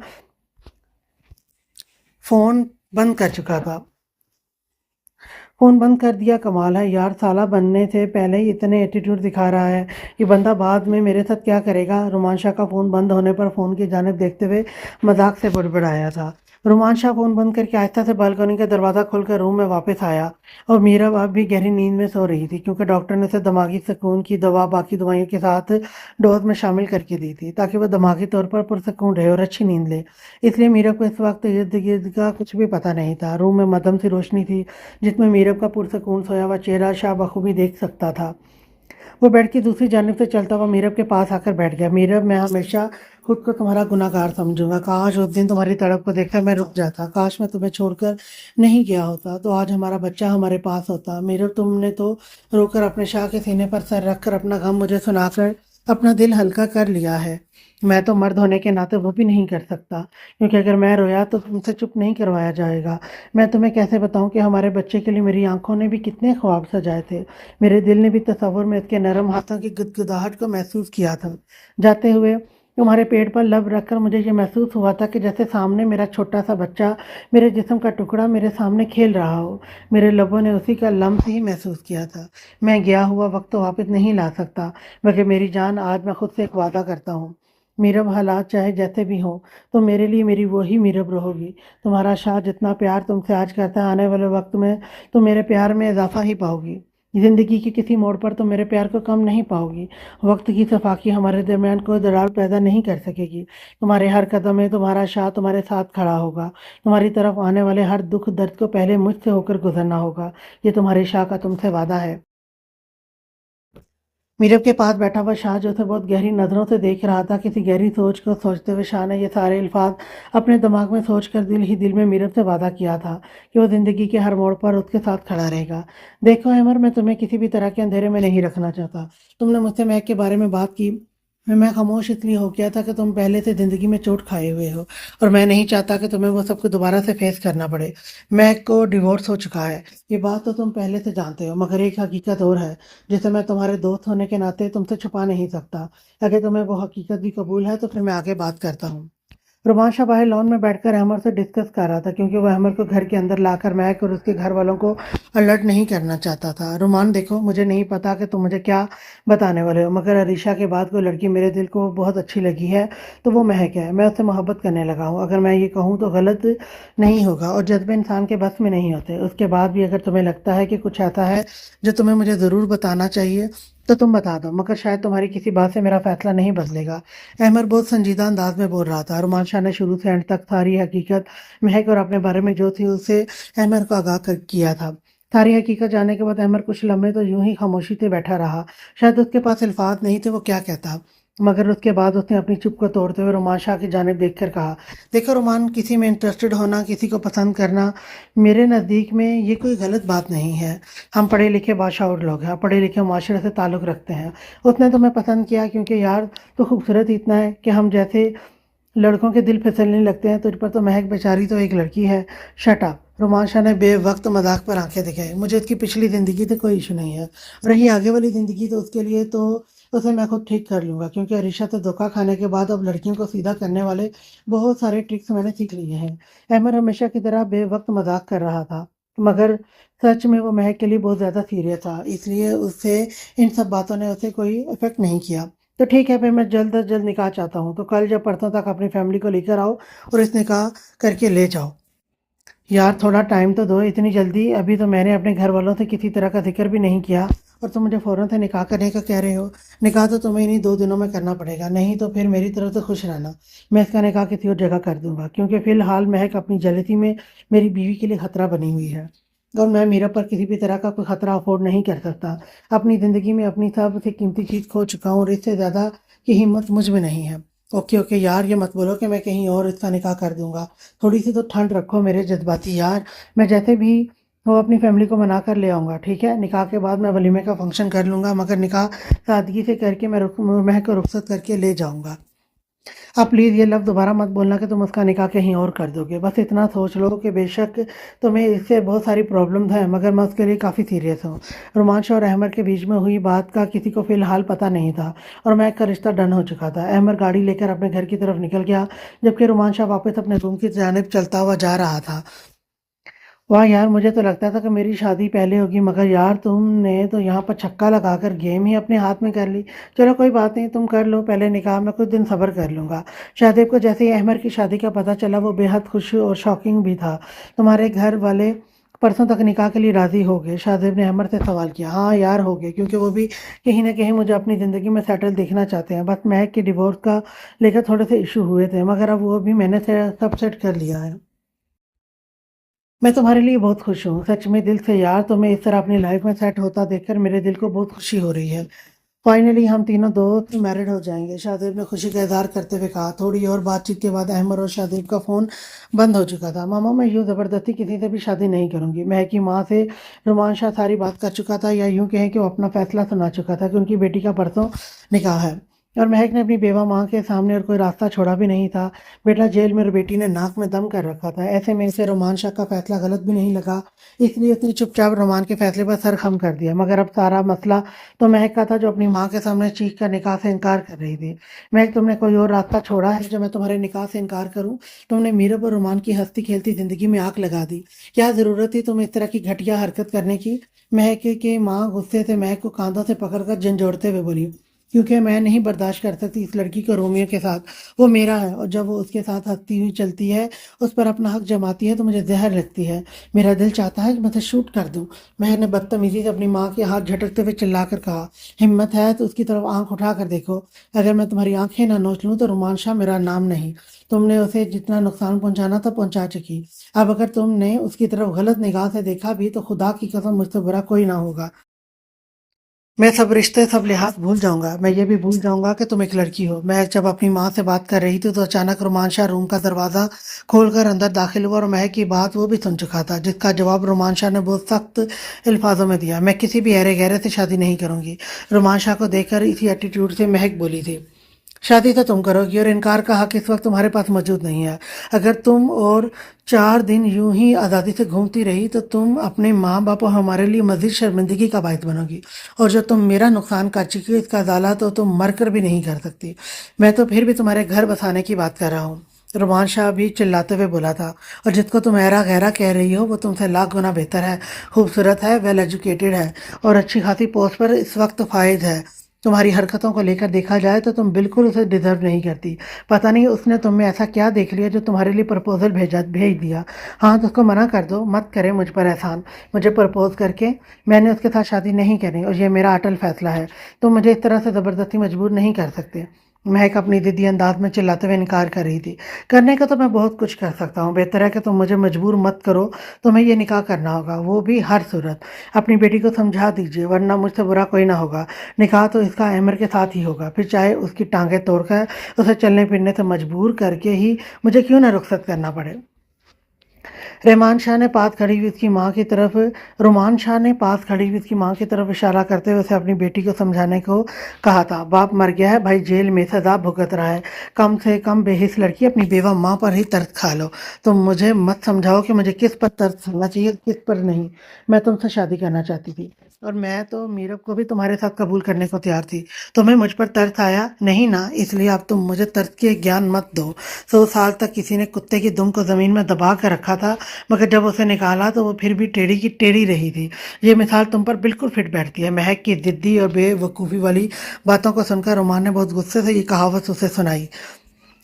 فون بند کر چکا تھا۔ فون بند کر دیا؟ کمال ہے یار، سالہ بننے سے پہلے ہی اتنے ایٹیٹیوڈ دکھا رہا ہے، یہ بندہ بعد میں میرے ساتھ کیا کرے گا؟ رومان شاہ کا فون بند ہونے پر فون کی جانب دیکھتے ہوئے مذاق سے بڑبڑایا تھا۔ رومان شاہ فون بند کر کے آہستہ سے بالکونی کا دروازہ کھول کر روم میں واپس آیا، اور میرب اب بھی گہری نیند میں سو رہی تھی، کیونکہ ڈاکٹر نے اسے دماغی سکون کی دوا باقی دوائیوں کے ساتھ ڈوز میں شامل کر کے دی تھی، تاکہ وہ دماغی طور پر پرسکون رہے اور اچھی نیند لے۔ اس لیے میرب کو اس وقت ارد گرد کا کچھ بھی پتہ نہیں تھا۔ روم میں مدھم سی روشنی تھی جس میں میرب کا پرسکون سویا ہوا چہرہ شاہ بخوبی دیکھ سکتا تھا۔ وہ بیڈ کی دوسری جانب سے چلتا ہوا میرب کے پاس آ کر بیٹھ گیا۔ میرب، میں ہمیشہ خود کو تمہارا گناہ گار سمجھوں گا۔ کاش اس دن تمہاری تڑپ کو دیکھ کر میں رک جاتا، کاش میں تمہیں چھوڑ کر نہیں گیا ہوتا، تو آج ہمارا بچہ ہمارے پاس ہوتا۔ میرب، تم نے تو رو کر اپنے شاہ کے سینے پر سر رکھ کر اپنا غم مجھے سنا کر اپنا دل ہلکا کر لیا ہے۔ میں تو مرد ہونے کے ناطے وہ بھی نہیں کر سکتا، کیونکہ اگر میں رویا تو تم سے چپ نہیں کروایا جائے گا۔ میں تمہیں کیسے بتاؤں کہ ہمارے بچے کے لیے میری آنکھوں نے بھی کتنے خواب سجائے تھے، میرے دل نے بھی تصور میں اس کے نرم ہاتھوں کی گدگداہٹ کو محسوس کیا تھا۔ جاتے ہوئے تمہارے پیٹ پر لب رکھ کر مجھے یہ محسوس ہوا تھا کہ جیسے سامنے میرا چھوٹا سا بچہ، میرے جسم کا ٹکڑا میرے سامنے کھیل رہا ہو۔ میرے لبوں نے اسی کا لمس ہی محسوس کیا تھا۔ میں گیا ہوا وقت تو واپس نہیں لا سکتا، مگر میری جان، آج میں خود سے ایک وعدہ کرتا ہوں، मीरब हालात चाहे जैसे भी हों, तो मेरे लिए मेरी वही मीरब रहोगी। तुम्हारा शाह जितना प्यार तुमसे आज करता है, आने वाले वक्त में तो मेरे प्यार में इजाफा ही पाओगी। ज़िंदगी के किसी मोड़ पर तो मेरे प्यार को कम नहीं पाओगी। वक्त की सफाकी हमारे दरमियान कोई दरार पैदा नहीं कर सकेगी। तुम्हारे हर कदम में तुम्हारा शाह तुम्हारे साथ खड़ा होगा। तुम्हारी तरफ आने वाले हर दुख दर्द को पहले मुझसे होकर गुजरना होगा। ये तुम्हारे शाह का तुमसे वादा है। मीरब के पास बैठा हुआ शाह जो थे बहुत गहरी नज़रों से देख रहा था। किसी गहरी सोच को सोचते हुए शाह ने ये सारे अल्फाज अपने दिमाग में सोच कर दिल ही दिल में मीरब से वादा किया था कि वो ज़िंदगी के हर मोड़ पर उसके साथ खड़ा रहेगा। देखो अमर, मैं तुम्हें किसी भी तरह के अंधेरे में नहीं रखना चाहता। तुमने मुझसे महक के बारे में बात की, मैं खामोश इसलिए हो गया था कि तुम पहले से ज़िंदगी में चोट खाए हुए हो और मैं नहीं चाहता कि तुम्हें वो सब कुछ दोबारा से फेस करना पड़े। महक को डिवोर्स हो चुका है, ये बात तो तुम पहले से जानते हो, मगर एक हकीकत और है जिसे मैं तुम्हारे दोस्त होने के नाते तुमसे छुपा नहीं सकता। अगर तुम्हें वो हकीकत भी कबूल है तो फिर मैं आगे बात करता हूँ। रोमान शाह बाहर लॉन में बैठकर अहमर से डिस्कस कर रहा था, क्योंकि वह अहमर को घर के अंदर लाकर महक और उसके घर वालों को अलर्ट नहीं करना चाहता था। रोमान, देखो, मुझे नहीं पता कि तुम मुझे क्या बताने वाले हो, मगर अरीशा के बाद कोई लड़की मेरे दिल को बहुत अच्छी लगी है तो वो महक है। मैं उससे मोहब्बत करने लगा हूँ। अगर मैं ये कहूँ तो गलत नहीं होगा, और जज्बे इंसान के बस में नहीं होते। उसके बाद भी अगर तुम्हें लगता है कि कुछ ऐसा है जो तुम्हें मुझे ज़रूर बताना चाहिए तो तुम बता दो, मगर शायद तुम्हारी किसी बात से मेरा फैसला नहीं बदलेगा। अहमद बहुत संजीदा अंदाज में बोल रहा था। रुमान शाह ने शुरू से एंड तक सारी हकीकत महक और अपने बारे में जो थी उसे अहमद को आगाह किया था। सारी हकीकत जानने के बाद अहमद कुछ लम्हे तो यूं ही खामोशी से बैठा रहा। शायद उसके पास अल्फाज नहीं थे वो क्या कहता, मगर उसके बाद उसने अपनी चुप को तोड़ते हुए रुमान शाह की जानिब देखकर कहा, देखो रुमान, किसी में इंटरेस्टेड होना, किसी को पसंद करना मेरे नज़दीक में ये कोई गलत बात नहीं है। हम पढ़े लिखे बाशाउर लोग हैं, पढ़े लिखे माशरे से ताल्लुक़ रखते हैं। उसने तुम्हें पसंद किया क्योंकि यार तो खूबसूरत इतना है कि हम जैसे लड़कों के दिल फिसलने लगते हैं। तुझ पर तो महक बेचारी तो एक लड़की है। Shut up. रोमान शाह ने बेवक्त मजाक पर आंखें दिखाई। मुझे उसकी पिछली ज़िंदगी से कोई इशू नहीं है, रही आगे वाली ज़िंदगी तो उसके लिए तो उसे मैं खुद ठीक कर लूँगा, क्योंकि अरीशा से धोखा खाने के बाद अब लड़कियों को सीधा करने वाले बहुत सारे ट्रिक्स मैंने सीख लिए हैं। अहमद हमेशा की तरह बेवक्त मजाक कर रहा था, मगर सच में वो महक के लिए बहुत ज़्यादा सीरियस था, इसलिए उससे इन सब बातों ने उसे कोई इफेक्ट नहीं किया। तो ठीक है, फिर मैं जल्द अज जल्द निकाह चाहता हूँ, तो कल या परसों तक अपनी फैमिली को लेकर आओ और इस निकाह करके ले जाओ। यार थोड़ा टाइम तो दो, इतनी जल्दी? अभी तो मैंने अपने घर वालों से किसी तरह का जिक्र भी नहीं किया और तुम मुझे फ़ौरन से निकाह करने का कह रहे हो। निकाह तो तुम्हें इन्हीं 2 दिनों में करना पड़ेगा, नहीं तो फिर मेरी तरफ से खुश रहना। मैं इसका निकाह किसी और जगह कर दूंगा, क्योंकि फ़िलहाल महक अपनी जेलसी में मेरी बीवी के लिए ख़तरा बनी हुई है और मैं मीरा पर किसी भी तरह का कोई ख़तरा अफोर्ड नहीं कर सकता। अपनी ज़िंदगी में अपनी सबसे कीमती चीज़ खो चुका हूँ और इससे ज़्यादा की हिम्मत मुझ में नहीं है। ओके ओके यार, ये मत बोलो कि मैं कहीं और इसका निकाह कर दूंगा। थोड़ी सी तो ठंड रखो मेरे जज्बाती यार। मैं जैसे भी वो अपनी फैमिली को मना कर ले आऊँगा, ठीक है? निकाह के बाद मैं वलीमे का फंक्शन कर लूँगा, मगर निकाह सादगी से करके मैं को रुखसत करके ले जाऊँगा। अब प्लीज़ ये लफ्ज़ दोबारा मत बोलना कि तुम उसका निकाह कहीं और कर दोगे। बस इतना सोच लो कि बेशक तुम्हें इससे बहुत सारी प्रॉब्लम्स हैं, मगर मैं उसके लिए काफ़ी सीरियस हूँ। रोमांश और अहमद के बीच में हुई बात का किसी को फ़िलहाल पता नहीं था और मैं का रिश्ता डन हो चुका था। अहमद गाड़ी लेकर अपने घर की तरफ निकल गया, जबकि रोमांशा वापस अपने रूम की जानिब चलता हुआ जा रहा था। वाह यार, मुझे तो लगता था कि मेरी शादी पहले होगी, मगर यार तुमने तो यहाँ पर छक्का लगाकर गेम ही अपने हाथ में कर ली। चलो कोई बात नहीं, तुम कर लो पहले निकाह, मैं कुछ दिन सब्र कर लूँगा। शाहदेव को जैसे ही अहमद की शादी का पता चला वो बेहद खुश और शॉकिंग भी था। तुम्हारे घर वाले परसों तक निकाह के लिए राज़ी हो गए? शाहदेव ने अहमद से सवाल किया। हाँ यार हो गए, क्योंकि वो भी कहीं ना कहीं मुझे अपनी ज़िंदगी में सेटल देखना चाहते हैं। बस महक के डिवोर्स का लेकर थोड़े से इशू हुए थे, मगर अब वो भी मैंने सब सेट कर लिया है। मैं तुम्हारे लिए बहुत खुश हूँ, सच में दिल से यार। तुम्हें इस तरह अपनी लाइफ में सेट होता देखकर मेरे दिल को बहुत खुशी हो रही है। फाइनली हम तीनों दोस्त मैरिड हो जाएंगे, शाहदेव ने खुशी का इजहार करते हुए कहा। थोड़ी और बातचीत के बाद अहमद और शाहदेव का फ़ोन बंद हो चुका था। मामा, मैं यूँ ज़बरदस्ती किसी से भी शादी नहीं करूँगी। महक की माँ से रुमान शाह सारी बात कर चुका था, या यूँ कहें कि वो अपना फैसला सुना चुका था कि उनकी बेटी का परसों निकाह है, और महक ने अपनी बेवा माँ के सामने और कोई रास्ता छोड़ा भी नहीं था। बेटा जेल में और बेटी ने नाक में दम कर रखा था। ऐसे में इसे रोमान शाह का फैसला गलत भी नहीं लगा, इसलिए उसने चुपचाप रोमान के फैसले पर सर खम कर दिया। मगर अब सारा मसला तो महक का था, जो अपनी माँ के सामने चीख कर निकाह से इनकार कर रही थी। महक, तुमने कोई और रास्ता छोड़ा है जो मैं तुम्हारे निकाह से इनकार करूँ? तुमने मीरब और रोमान की हंसती खेलती जिंदगी में आग लगा दी। क्या ज़रूरत थी तुम इस तरह की घटिया हरकत करने की? महक की माँ गुस्से से महक को कांधों से पकड़कर झंझोड़ते हुए बोली, کیونکہ میں نہیں برداشت کر سکتی اس لڑکی کو رومیو کے ساتھ، وہ میرا ہے، اور جب وہ اس کے ساتھ ہنستی ہوئی چلتی ہے، اس پر اپنا حق جماتی ہے تو مجھے زہر لگتی ہے، میرا دل چاہتا ہے کہ میں اسے شوٹ کر دوں۔ مہر نے بدتمیزی سے اپنی ماں کے ہاتھ جھٹکتے ہوئے چلا کر کہا، ہمت ہے تو اس کی طرف آنکھ اٹھا کر دیکھو، اگر میں تمہاری آنکھیں نہ نوچ لوں تو رومان شاہ میرا نام نہیں، تم نے اسے جتنا نقصان پہنچانا تھا پہنچا چکی، اب اگر تم نے اس کی طرف غلط نگاہ سے دیکھا بھی تو خدا کی قسم مجھ سے برا کوئی نہ ہوگا، میں سب رشتے سب لحاظ بھول جاؤں گا، میں یہ بھی بھول جاؤں گا کہ تم ایک لڑکی ہو۔ مہک جب اپنی ماں سے بات کر رہی تھی تو اچانک رومان شاہ روم کا دروازہ کھول کر اندر داخل ہوا، اور مہک کی بات وہ بھی سن چکا تھا، جس کا جواب رومان شاہ نے بہت سخت الفاظوں میں دیا، میں کسی بھی ایرے گہرے سے شادی نہیں کروں گی۔ رومان شاہ کو دیکھ کر اسی ایٹیٹیوڈ سے مہک بولی تھی، شادی تو تم کرو گی، اور انکار کا حق اس وقت تمہارے پاس موجود نہیں ہے، اگر تم اور 4 دن یوں ہی آزادی سے گھومتی رہی تو تم اپنے ماں باپ اور ہمارے لیے مزید شرمندگی کا باعث بنو گی، اور جو تم میرا نقصان کر چکی ہو اس کا ازالہ تو تم مر کر بھی نہیں کر سکتی، میں تو پھر بھی تمہارے گھر بسانے کی بات کر رہا ہوں۔ رومان شاہ بھی چلاتے ہوئے بولا تھا، اور جس کو تم ایرا غیرا کہہ رہی ہو وہ تم سے لاکھ گنا بہتر ہے، خوبصورت ہے، ویل ایجوکیٹڈ ہے، اور اچھی خاصی پوسٹ پر اس وقت فائز ہے، تمہاری حرکتوں کو لے کر دیکھا جائے تو تم بالکل اسے ڈیزرو نہیں کرتی، پتہ نہیں اس نے تم میں ایسا کیا دیکھ لیا جو تمہارے لیے پرپوزل بھیج دیا، ہاں تو اس کو منع کر دو، مت کرے مجھ پر احسان، مجھے پرپوز کر کے میں نے اس کے ساتھ شادی نہیں کرنی، اور یہ میرا اٹل فیصلہ ہے، تم مجھے اس طرح سے زبردستی مجبور نہیں کر سکتے۔ مہک اپنی ضدی انداز میں چلاتے ہوئے انکار کر رہی تھی، کرنے کا تو میں بہت کچھ کر سکتا ہوں، بہتر ہے کہ تم مجھے مجبور مت کرو، تمہیں یہ نکاح کرنا ہوگا، وہ بھی ہر صورت، اپنی بیٹی کو سمجھا دیجیے ورنہ مجھ سے برا کوئی نہ ہوگا، نکاح تو اس کا امر کے ساتھ ہی ہوگا، پھر چاہے اس کی ٹانگیں توڑ کر اسے چلنے پھرنے سے مجبور کر کے ہی مجھے کیوں نہ رخصت کرنا پڑے۔ رحمان شاہ نے پاس کھڑی ہوئی اس کی ماں کی طرف رومان شاہ نے پاس کھڑی ہوئی اس کی ماں کی طرف اشارہ کرتے ہوئے اسے اپنی بیٹی کو سمجھانے کو کہا تھا، باپ مر گیا ہے، بھائی جیل میں سزا بھگت رہا ہے، کم سے کم بے حس لڑکی اپنی بیوہ ماں پر ہی ترس کھا لو، تم مجھے مت سمجھاؤ کہ مجھے کس پر ترس کھانا چاہیے کس پر نہیں، میں تم سے شادی کرنا چاہتی تھی، اور میں تو میرب کو بھی تمہارے ساتھ قبول کرنے کو تیار تھی، تمہیں مجھ پر ترس آیا نہیں نا، اس لیے اب تم مجھے ترس کے گیان مت دو۔ 100 سال تک کسی نے کتے کی دم کو زمین میں دبا کر رکھا تھا، مگر جب اسے نکالا تو وہ پھر بھی ٹیڑھی کی ٹیڑھی رہی تھی، یہ مثال تم پر بالکل فٹ بیٹھتی ہے۔ مہک کی ضدی اور بے وقوفی والی باتوں کو سن کر رومان نے بہت غصے سے یہ کہاوت اسے سنائی،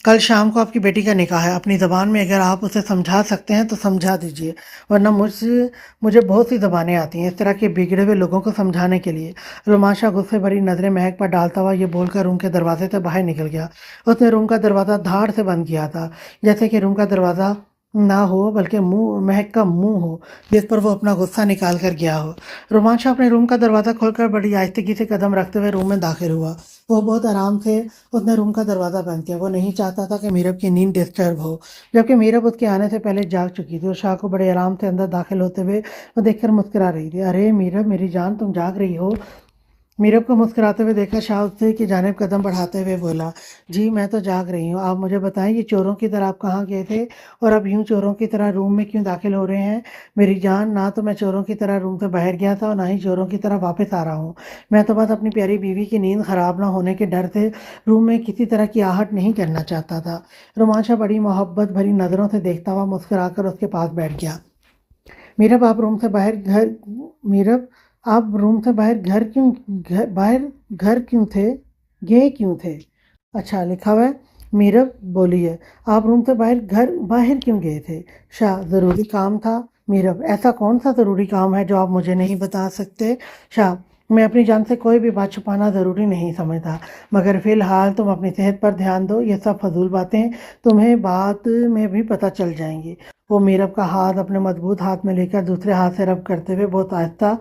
کل شام کو آپ کی بیٹی کا نکاح ہے، اپنی زبان میں اگر آپ اسے سمجھا سکتے ہیں تو سمجھا دیجیے، ورنہ مجھے بہت سی زبانیں آتی ہیں اس طرح کے بگڑے ہوئے لوگوں کو سمجھانے کے لیے۔ رومان شاہ غصے بھری نظریں مہک پر ڈالتا ہوا یہ بول کر روم کے دروازے سے باہر نکل گیا، اس نے روم کا دروازہ دھاڑ سے بند کیا تھا، جیسے کہ روم کا دروازہ نہ ہو بلکہ مہک کا منہ ہو جس پر وہ اپنا غصہ نکال کر گیا ہو۔ رومان شاہ اپنے روم کا دروازہ کھول کر بڑی آہستگی سے قدم رکھتے ہوئے روم میں داخل ہوا، وہ بہت آرام سے اس نے روم کا دروازہ بند کیا، وہ نہیں چاہتا تھا کہ میرب کی نیند ڈسٹرب ہو، جبکہ میرب اس کے آنے سے پہلے جاگ چکی تھی، اور شاہ کو بڑے آرام سے اندر داخل ہوتے ہوئے وہ دیکھ کر مسکرا رہی تھی۔ ارے میرب میری جان، تم جاگ رہی ہو؟ میرب کو مسکراتے ہوئے دیکھا شاہ اس کی جانب قدم بڑھاتے ہوئے بولا، جی میں تو جاگ رہی ہوں، آپ مجھے بتائیں یہ چوروں کی طرح آپ کہاں گئے تھے اور اب یوں چوروں کی طرح روم میں کیوں داخل ہو رہے ہیں؟ میری جان، نہ تو میں چوروں کی طرح روم سے باہر گیا تھا اور نہ ہی چوروں کی طرح واپس آ رہا ہوں، میں تو بس اپنی پیاری بیوی کی نیند خراب نہ ہونے کے ڈر سے روم میں کسی طرح کی آہٹ نہیں کرنا چاہتا تھا۔ رومان شاہ بڑی محبت بھری نظروں سے دیکھتا ہوا مسکرا کر اس کے پاس بیٹھ گیا۔ میرب آپ روم سے باہر میرب آپ روم سے باہر گھر کیوں تھے گئے کیوں تھے؟ اچھا لکھا ہوا ہے، میرب بولی ہے آپ روم سے باہر کیوں گئے تھے؟ شاہ ضروری کام تھا۔ میرب ایسا کون سا ضروری کام ہے جو آپ مجھے نہیں بتا سکتے؟ شاہ میں اپنی جان سے کوئی بھی بات چھپانا ضروری نہیں سمجھتا، مگر فی الحال تم اپنی صحت پر دھیان دو، یہ سب فضول باتیں تمہیں بعد میں بھی پتہ چل جائیں گی۔ وہ میرب کا ہاتھ اپنے مضبوط ہاتھ میں لے کر دوسرے ہاتھ سے رب کرتے ہوئے بہت آہستہ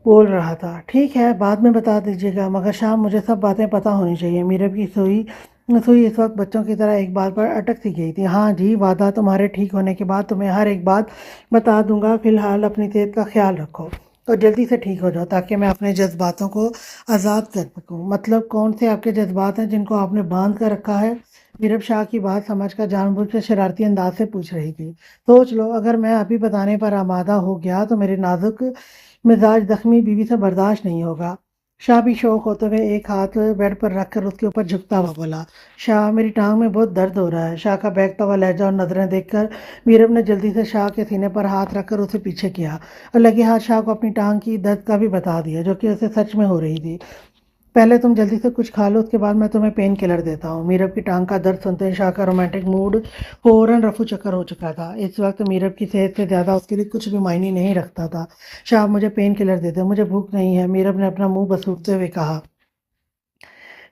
بول رہا تھا، ٹھیک ہے بعد میں بتا دیجیے گا، مگر شام مجھے سب باتیں پتہ ہونی چاہیے۔ میرب کی سوئی اس وقت بچوں کی طرح ایک بات پر اٹک سی گئی تھی۔ ہاں جی، وعدہ، تمہارے ٹھیک ہونے کے بعد تمہیں ہر ایک بات بتا دوں گا، فی الحال اپنی صحت کا خیال رکھو اور جلدی سے ٹھیک ہو جاؤ تاکہ میں اپنے جذباتوں کو آزاد کر سکوں۔ مطلب کون سے آپ کے جذبات ہیں جن کو آپ نے باندھ کر رکھا ہے؟ میرب شاہ کی بات سمجھ کر جان بوجھ کے شرارتی انداز سے پوچھ رہی تھی۔ سوچ لو، اگر میں ابھی بتانے پر آمادہ ہو گیا تو میرے نازک مزاج زخمی بیوی سے برداشت نہیں ہوگا۔ شاہ بھی شوق ہوتے ہوئے ایک ہاتھ بیڈ پر رکھ کر اس کے اوپر جھکتا ہوا بولا، شاہ میری ٹانگ میں بہت درد ہو رہا ہے۔ شاہ کا بہکتا ہوا لہجہ اور نظریں دیکھ کر میرب نے جلدی سے شاہ کے سینے پر ہاتھ رکھ کر اسے پیچھے کیا اور لگے ہاتھ شاہ کو اپنی ٹانگ کی درد کا بھی بتا دیا جو کہ اسے سچ میں ہو رہی تھی۔ पहले तुम जल्दी से कुछ खा लो, उसके बाद मैं तुम्हें पेन किलर देता हूँ। मीरब की टांग का दर्द सुनते ही शाह का रोमांटिक मूड फौरन रफू चक्कर हो चुका था। इस वक्त मीरब की सेहत से ज़्यादा उसके लिए कुछ भी मायने नहीं रखता था। शाह, मुझे पेन किलर दे दे, मुझे भूख नहीं है, मीरब ने अपना मुंह बसूरते हुए कहा।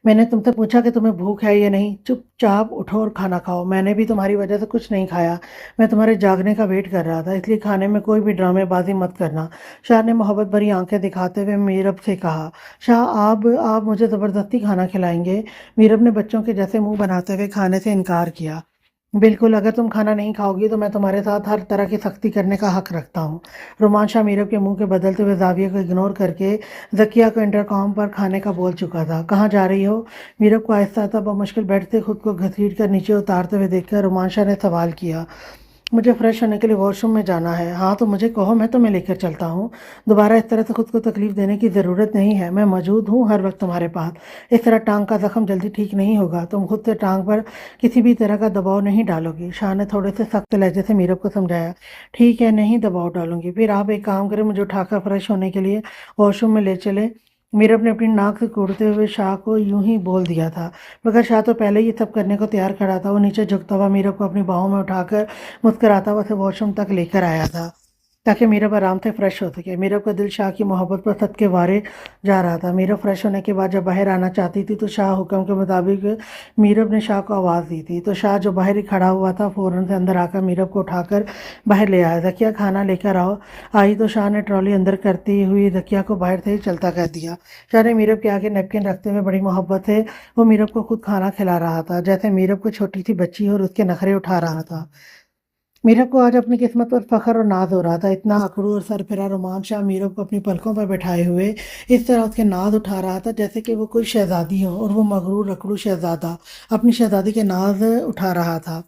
मैंने तुमसे पूछा कि तुम्हें भूख है या नहीं? चुपचाप उठो और खाना खाओ। मैंने भी तुम्हारी वजह से कुछ नहीं खाया। मैं तुम्हारे जागने का वेट कर रहा था, इसलिए खाने में कोई भी ड्रामेबाजी मत करना। शाह ने मोहब्बत भरी आंखें दिखाते हुए मीरब से कहा। शाह, आप मुझे ज़बरदस्ती खाना खिलाएंगे? मीरब ने बच्चों के जैसे मुंह बनाते हुए खाने से इनकार किया। बिल्कुल, अगर तुम खाना नहीं खाओगी तो मैं तुम्हारे साथ हर तरह की सख्ती करने का हक रखता हूँ। रोमान शाह मीरब के मुंह के बदलते हुए जाविये को इग्नोर करके ज़किया को इंटरकॉम पर खाने का बोल चुका था। कहाँ जा रही हो? मीरब को आहिस्ता आहिस्ता बमुश्किल बेड से खुद को घसीट कर नीचे उतारते हुए देखकर रोमान शाह ने सवाल किया। मुझे फ्रेश होने के लिए वॉशरूम में जाना है। हाँ तो मुझे कहो, मैं तुम्हें लेकर चलता हूँ। दोबारा इस तरह से खुद को तकलीफ देने की ज़रूरत नहीं है, मैं मौजूद हूँ हर वक्त तुम्हारे पास। इस तरह टांग का ज़ख्म जल्दी ठीक नहीं होगा। तुम खुद से टांग पर किसी भी तरह का दबाव नहीं डालोगी। शाह ने थोड़े से सख्त लहजे से मीरब को समझाया। ठीक है, नहीं दबाव डालूंगी। फिर आप एक काम करें, मुझे उठाकर फ्रेश होने के लिए वॉशरूम में ले चले। मीरब ने अपनी नाक से कूटते हुए शाह को यूं ही बोल दिया था, मगर शाह तो पहले ही ये सब करने को तैयार खड़ा था। वो नीचे झुकता हुआ मीरब को अपनी बाहों में उठाकर मुस्कुराता हुआ उसे वॉशरूम तक लेकर आया था ताकि मीरब आराम से फ्रेश हो सके। मीरब का दिल शाह की मोहब्बत पर सद के वारे जा रहा था। मीरब फ्रेश होने के बाद जब बाहर आना चाहती थी तो शाह हुक्म के मुताबिक मीरब ने शाह को आवाज़ दी थी, तो शाह जो बाहर ही खड़ा हुआ था फ़ौरन से अंदर आकर मीरब को उठाकर बाहर ले आया। ज़किया, खाना लेकर आओ। आई तो शाह ने ट्रॉली अंदर करती हुई ज़किया को बाहर से ही चलता कर दिया। शाह ने मीरब के आगे नैपकिन रखते हुए बड़ी मोहब्बत से वो मीरब को खुद खाना खिला रहा था, जैसे मीरब को छोटी सी बच्ची और उसके नखरे उठा रहा था। मीरब को आज अपनी किस्मत पर फख्र और नाज हो रहा था। इतना अकड़ू और सरफिरा रोमान शाह मीरब को अपनी पलकों पर बैठाए हुए इस तरह उसके नाज उठा रहा था जैसे कि वो कोई शहजादी हो, और वो मगरूर अकड़ू शहजादा अपनी शहजादी के नाज उठा रहा था।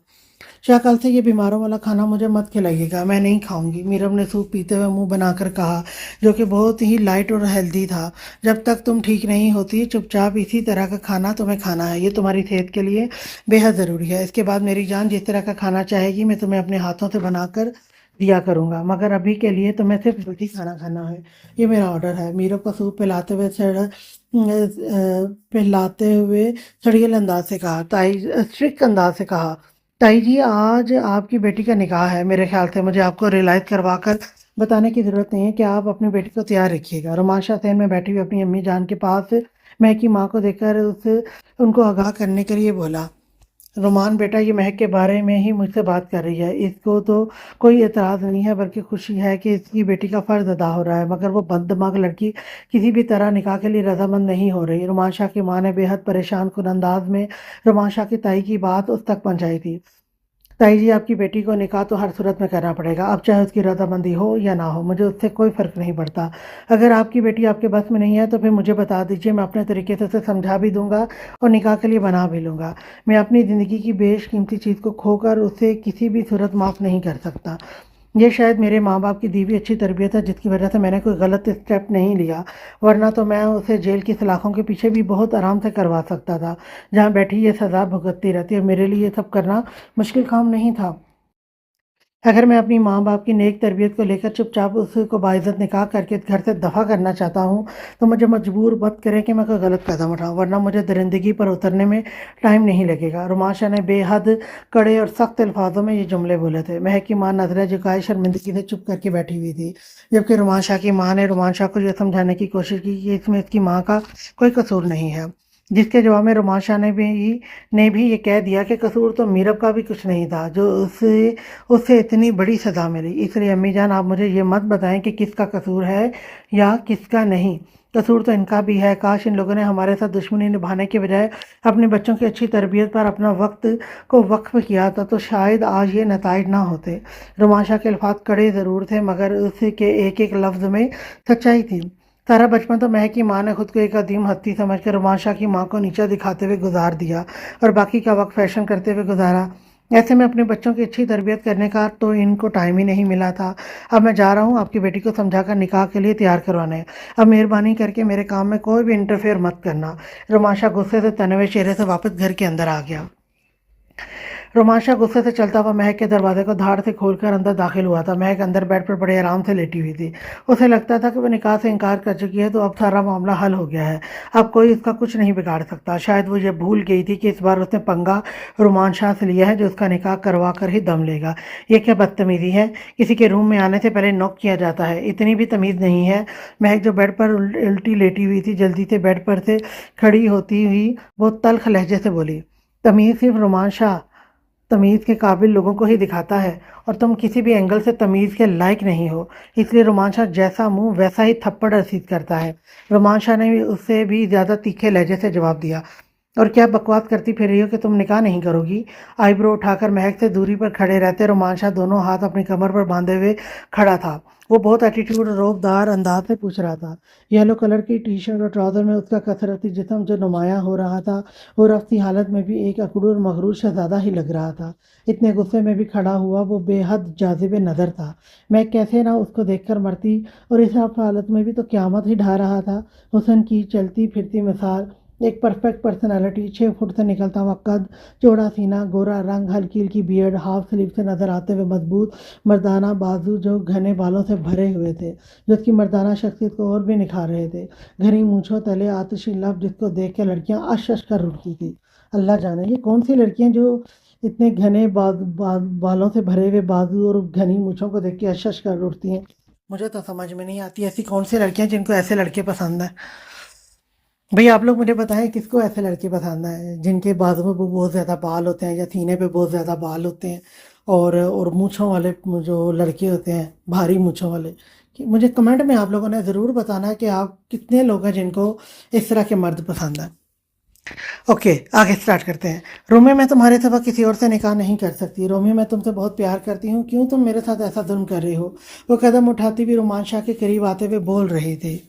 शाह, कल से ये बीमारों वाला खाना मुझे मत खिलाइएगा, मैं नहीं खाऊंगी। मीरब ने सूप पीते हुए मुंह बनाकर कहा, जो कि बहुत ही लाइट और हेल्दी था। जब तक तुम ठीक नहीं होती चुपचाप इसी तरह का खाना तुम्हें खाना है, ये तुम्हारी सेहत के लिए बेहद ज़रूरी है। इसके बाद मेरी जान जिस तरह का खाना चाहेगी मैं तुम्हें अपने हाथों से बनाकर दिया करूंगा, मगर अभी के लिए तुम्हें सिर्फ रोटी खाना खाना है, ये मेरा ऑर्डर है। मीरब को सूप पिलाते हुए सड़ियल अंदाज से कहा, ताई स्ट्रिक्ट अंदाज से कहा, ताई जी, आज आपकी बेटी का निकाह है। मेरे ख्याल से मुझे आपको रियलाइज़ करवा कर बताने की ज़रूरत नहीं है कि आप अपनी बेटी को तैयार रखिएगा। रोमांशा सेन में बैठी हुई अपनी अम्मी जान के पास महक की माँ को देखकर उनको आगाह करने के लिए बोला। रोमान बेटा, ये महक के बारे में ही मुझसे बात कर रही है। इसको तो कोई एतराज़ नहीं है, बल्कि खुशी है कि इसकी बेटी का फ़र्ज़ अदा हो रहा है, मगर वो बददिमाग लड़की किसी भी तरह निकाह के लिए रजामंद नहीं हो रही। रोमान शाह की माँ ने बेहद परेशान कुन अंदाज में रोमान शाह की ताई की बात उस तक पहुँचाई थी। ताई जी, आपकी बेटी को निकाह तो हर सूरत में करना पड़ेगा, अब चाहे उसकी रजामंदी हो या ना हो, मुझे उससे कोई फ़र्क नहीं पड़ता। अगर आपकी बेटी आपके बस में नहीं है तो फिर मुझे बता दीजिए, मैं अपने तरीके से उसे समझा भी दूंगा और निकाह के लिए बना भी लूँगा। मैं अपनी ज़िंदगी की बेशकीमती चीज़ को खोकर उसे किसी भी सूरत माफ़ नहीं कर सकता। ये शायद मेरे माँ बाप की दी हुई अच्छी तरबियत है जिसकी वजह से मैंने कोई गलत स्टेप नहीं लिया, वरना तो मैं उसे जेल की सलाखों के पीछे भी बहुत आराम से करवा सकता था, जहाँ बैठी ये सज़ा भुगतती रहती, और मेरे लिए ये सब करना मुश्किल काम नहीं था। अगर मैं अपनी माँ बाप की नेक तरबियत को लेकर चुपचाप उसको बाइज़्ज़त निकाह करके घर से दफ़ा करना चाहता हूँ, तो मुझे मजबूर मत करें कि मैं कोई गलत कदम उठाऊँ, वरना मुझे दरिंदगी पर उतरने में टाइम नहीं लगेगा। रोमाशा ने बेहद कड़े और सख्त अल्फाजों में ये जुमले बोले थे। महक की माँ नजरें झुकाए शर्मिंदगी से चुप करके बैठी हुई थी, जबकि रोमाशा की माँ ने रोमाशा को यह समझाने की कोशिश की कि इसमें इसकी माँ का कोई कसूर नहीं है, जिसके जवाब में रोमाशा ने भी ये कह दिया कि कसूर तो मीरब का भी कुछ नहीं था, जो उसे उसे इतनी बड़ी सज़ा मिली। इसलिए अम्मी जान, आप मुझे ये मत बताएं कि किसका कसूर है या किसका नहीं। कसूर तो इनका भी है। काश इन लोगों ने हमारे साथ दुश्मनी निभाने के बजाय अपने बच्चों की अच्छी तरबियत पर अपना वक्त को वक्फ किया था, तो शायद आज ये नताइज ना होते। रोमाशा के अल्फाज कड़े ज़रूर थे, मगर उसके एक एक लफ्ज़ में सच्चाई थी। सारा बचपन तो महक की माँ ने खुद को एक अदीम हस्ती समझकर रोमाशा की माँ को नीचा दिखाते हुए गुजार दिया और बाकी का वक्त फैशन करते हुए गुजारा। ऐसे में अपने बच्चों की अच्छी तरबियत करने का तो इनको टाइम ही नहीं मिला था। अब मैं जा रहा हूँ आपकी बेटी को समझाकर निकाह के लिए तैयार करवाने। अब मेहरबानी करके मेरे काम में कोई भी इंटरफेयर मत करना। रोमाशा गुस्से से तने हुए चेहरे से वापस घर के अंदर आ गया। रोमान शाह गुस्से से चलता हुआ महक के दरवाजे को धाड़ से खोलकर अंदर दाखिल हुआ था। महक अंदर बेड पर बड़े आराम से लेटी हुई थी। उसे लगता था कि वह निकाह से इनकार कर चुकी है तो अब सारा मामला हल हो गया है। अब कोई उसका कुछ नहीं बिगाड़ सकता। शायद वो ये भूल गई थी कि इस बार उसने पंगा रोमान शाह से लिया है जो उसका निकाह करवा कर ही दम लेगा। ये क्या बदतमीजी है, किसी के रूम में आने से पहले नॉक किया जाता है, इतनी भी तमीज़ नहीं है। महक जो बेड पर उल्टी लेटी हुई थी जल्दी से बेड पर से खड़ी होती हुई वो तल्ख लहजे से बोली, तमीज़ सिर्फ रोमान शाह तमीज़ के काबिल लोगों को ही दिखाता है और तुम किसी भी एंगल से तमीज़ के लायक नहीं हो, इसलिए रोमान शाह जैसा मुंह वैसा ही थप्पड़ रसीद करता है। रोमान शाह ने भी उससे भी ज़्यादा तीखे लहजे से जवाब दिया, और क्या बकवास करती फिर रही हो कि तुम निकाह नहीं करोगी। आईब्रो उठाकर महक से दूरी पर खड़े रहते रोमान शाह दोनों हाथ अपनी कमर पर बांधे हुए खड़ा था। वो बहुत एटीट्यूड रोबदार अंदाज से पूछ रहा था। येलो कलर की टी शर्ट और ट्राउज़र में उसका कसरती जिस्म जो नुमायाँ हो रहा था वो रफ्ती हालत में भी एक अकड़ू और मगरूर शहज़ादा ही लग रहा था। इतने गुस्से में भी खड़ा हुआ वो बेहद जाज़िब नज़र था। मैं कैसे ना उसको देखकर मरती, और इस हालत में भी तो क़यामत ही ढा रहा था। हुस्न की चलती फिरती मिसाल, एक परफेक्ट पर्सनालिटी, 6 फुट से निकलता हुआ कद, चौड़ा सीना, गोरा रंग, हल्की हल्की बियर्ड, हाफ स्लीव से नजर आते हुए मजबूत मर्दाना बाजू जो घने बालों से भरे हुए थे जो उसकी मर्दाना शख्सियत को और भी निखार रहे थे। घनी मूंछों तले आतिशी लब जिसको देख के लड़कियां अश अश कर उठती थी। अल्लाह जाने ये कौन सी लड़कियां जो इतने घने बालों से भरे हुए बाजू और घनी मूंछों को देख के अश अश कर उठती हैं। मुझे तो समझ में नहीं आती ऐसी कौन सी लड़कियां जिनको ऐसे लड़के पसंद है। भैया आप लोग मुझे बताएं किसको ऐसे लड़के पसंद है जिनके बाजू में वो बहुत ज़्यादा बाल होते हैं या सीने पे बहुत ज़्यादा बाल होते हैं, और मूँछों वाले जो लड़के होते हैं भारी मूँछों वाले। कि मुझे कमेंट में आप लोगों ने ज़रूर बताना है कि आप कितने लोग हैं जिनको इस तरह के मर्द पसंद है। ओके, आगे स्टार्ट करते हैं। रोमियो मैं तुम्हारे सिवा किसी और से निकाह नहीं कर सकती। रोमियो मैं तुमसे बहुत प्यार करती हूँ, क्यों तुम मेरे साथ ऐसा जुल्म कर रही हो। वो कदम उठाती हुई रोमान शाह के करीब आते हुए बोल रही थी,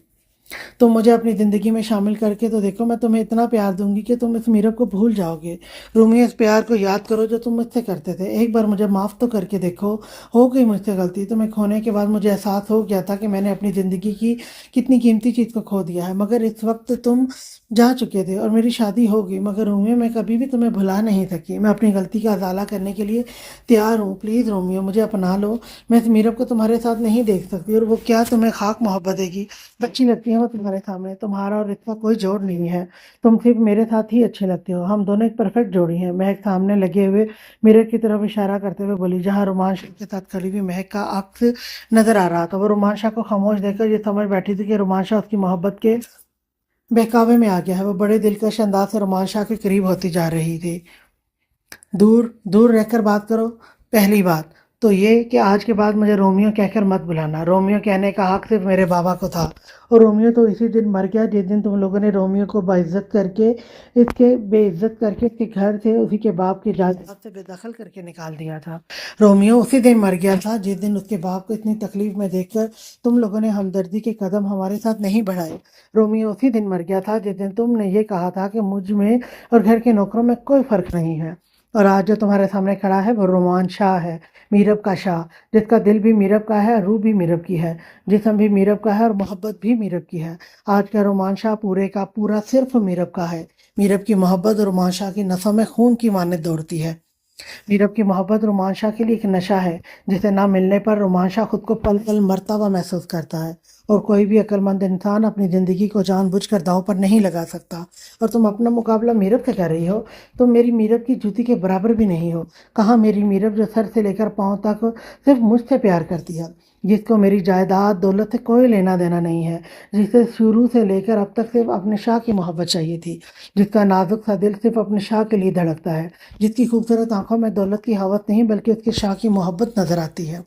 तुम मुझे अपनी ज़िंदगी में शामिल करके तो देखो, मैं तुम्हें इतना प्यार दूंगी कि तुम इस मीरब को भूल जाओगे। रोमियो इस प्यार को याद करो जो तुम मुझसे करते थे। एक बार मुझे माफ़ तो करके देखो। हो गई मुझसे गलती। तुम्हें खोने के बाद मुझे एहसास हो गया था कि मैंने अपनी ज़िंदगी की कितनी कीमती चीज़ को खो दिया है, मगर इस वक्त तुम जा चुके थे और मेरी शादी हो गई। मगर रोमियो मैं कभी भी तुम्हें भुला नहीं सकी। मैं अपनी गलती का अजाला करने के लिए तैयार हूँ। प्लीज़ रोमियो मुझे अपना लो। मैं इस मीरब को तुम्हारे साथ नहीं देख सकती, और वो क्या तुम्हें खाक मोहब्बत देगी। बच्ची लगती है वो तुम्हारे सामने। तुम्हारा और इसका कोई जोड़ नहीं है। तुम सिर्फ मेरे साथ ही अच्छे लगते हो। हम दोनों एक परफेक्ट जोड़ी हैं। महक सामने लगे हुए मिरर की तरफ इशारा करते हुए बोली, जहाँ रोमान शाह के साथ खड़ी हुई महक का अक्स नजर आ रहा था। वो रोमान शाह को खामोश देखकर ये समझ बैठी थी कि रोमान शाह उसकी मोहब्बत के बहकावे में आ गया है। वो बड़े दिलकश अंदाज से रोमान शाह के करीब होती जा रही थी। दूर दूर रहकर बात करो। पहली बात तो ये कि आज के बाद मुझे रोमियो कहकर मत बुलाना। रोमियो कहने का हक सिर्फ मेरे बाबा को था, और रोमियो तो इसी दिन मर गया जिस दिन तुम लोगों ने रोमियो को बेइज्जत करके इसके घर से उसी के बाप की जायदाद से बेदखल करके निकाल दिया था। रोमियो उसी दिन मर गया था जिस दिन उसके बाप को इतनी तकलीफ में देखकर तुम लोगों ने हमदर्दी के कदम हमारे साथ नहीं बढ़ाए। रोमियो उसी दिन मर गया था जिस दिन तुमने ये कहा था कि मुझ में और घर के नौकरों में कोई फ़र्क नहीं है। और आज जो तुम्हारे सामने खड़ा है वो रोमान शाह है, मीरब का शाह, जिसका दिल भी मीरब का है, रूह भी मीरब की है, जिस्म भी मीरब का है और मोहब्बत भी मीरब की है। आज का रोमान शाह पूरे का पूरा सिर्फ मीरब का है। मीरब की मोहब्बत रोमान शाह की नसों में खून की मानद दौड़ती है। मीरब की मोहब्बत रोमान शाह के लिए एक नशा है जिसे ना मिलने पर रोमान शाह खुद को पल पल मरता हुआ महसूस करता है, और कोई भी अक्लमंद इंसान अपनी ज़िंदगी को जानबूझकर दांव पर नहीं लगा सकता। और तुम अपना मुकाबला मीरब से कर रही हो। तुम मेरी मीरब की जूती के बराबर भी नहीं हो। कहाँ मेरी मीरब जो सर से लेकर पाँव तक सिर्फ मुझसे प्यार करती है, जिसको मेरी जायदाद दौलत से कोई लेना देना नहीं है, जिसे शुरू से लेकर अब तक सिर्फ अपने शाह की मोहब्बत चाहिए थी, जिसका नाजुक सा दिल सिर्फ अपने शाह के लिए धड़कता है, जिसकी खूबसूरत आंखों में दौलत की हवस नहीं बल्कि उसके शाह की मोहब्बत नजर आती है।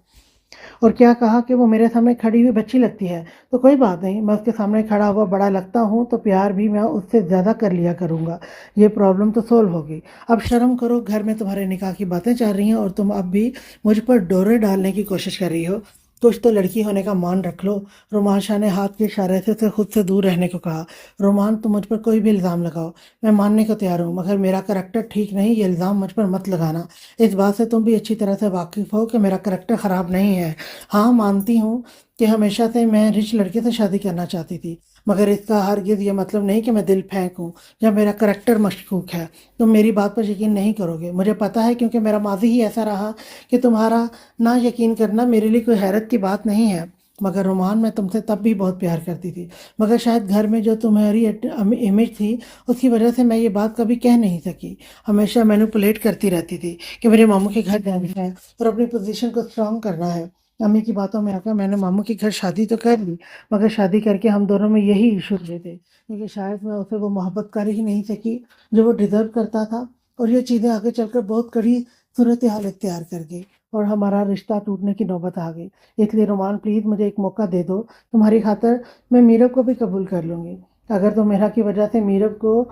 और क्या कहा कि वो मेरे सामने खड़ी हुई बच्ची लगती है, तो कोई बात नहीं, मैं उसके सामने खड़ा हुआ बड़ा लगता हूँ तो प्यार भी मैं उससे ज़्यादा कर लिया करूँगा। ये प्रॉब्लम तो सोल्व होगी। अब शर्म करो, घर में तुम्हारे निकाह की बातें चल रही हैं और तुम अब भी मुझ पर डोरे डालने की कोशिश कर रही हो। कुछ तो लड़की होने का मान रख लो। रोमान शाह ने हाथ के इशारे से उसे खुद से दूर रहने को कहा। रोमान तुम मुझ पर कोई भी इल्ज़ाम लगाओ, मैं मानने को तैयार हूँ, मगर मेरा करैक्टर ठीक नहीं, ये इल्ज़ाम मुझ पर मत लगाना। इस बात से तुम भी अच्छी तरह से वाकिफ़ हो कि मेरा करैक्टर ख़राब नहीं है। हाँ मानती हूँ कि हमेशा से मैं रिच लड़के से शादी करना चाहती थी, مگر اس کا ہرگز یہ مطلب نہیں کہ میں دل پھینکوں یا میرا کریکٹر مشکوک ہے۔ تم میری بات پر یقین نہیں کرو گے، مجھے پتہ ہے، کیونکہ میرا ماضی ہی ایسا رہا کہ تمہارا نہ یقین کرنا میرے لیے کوئی حیرت کی بات نہیں ہے۔ مگر رومان، میں تم سے تب بھی بہت پیار کرتی تھی، مگر شاید گھر میں جو تمہاری امیج تھی اس کی وجہ سے میں یہ بات کبھی کہہ نہیں سکی۔ ہمیشہ مینوپولیٹ کرتی رہتی تھی کہ میرے ماموں کے گھر جانا ہے اور اپنی پوزیشن کو اسٹرانگ کرنا ہے۔ امی کی باتوں میں آ کر میں نے ماموں کے گھر شادی تو کر لی، مگر شادی کر کے ہم دونوں میں یہی ایشو رہے تھے، کیونکہ شاید میں اسے وہ محبت کر ہی نہیں سکی جو وہ ڈیزرو کرتا تھا، اور یہ چیزیں آگے چل کر بہت کڑی صورتحال اختیار کر گئی اور ہمارا رشتہ ٹوٹنے کی نوبت آ گئی۔ اس لیے رومان، پلیز مجھے ایک موقع دے دو، تمہاری خاطر میں میرب کو بھی قبول کر لوں گی۔ اگر تم میرا کی وجہ سے میرب کو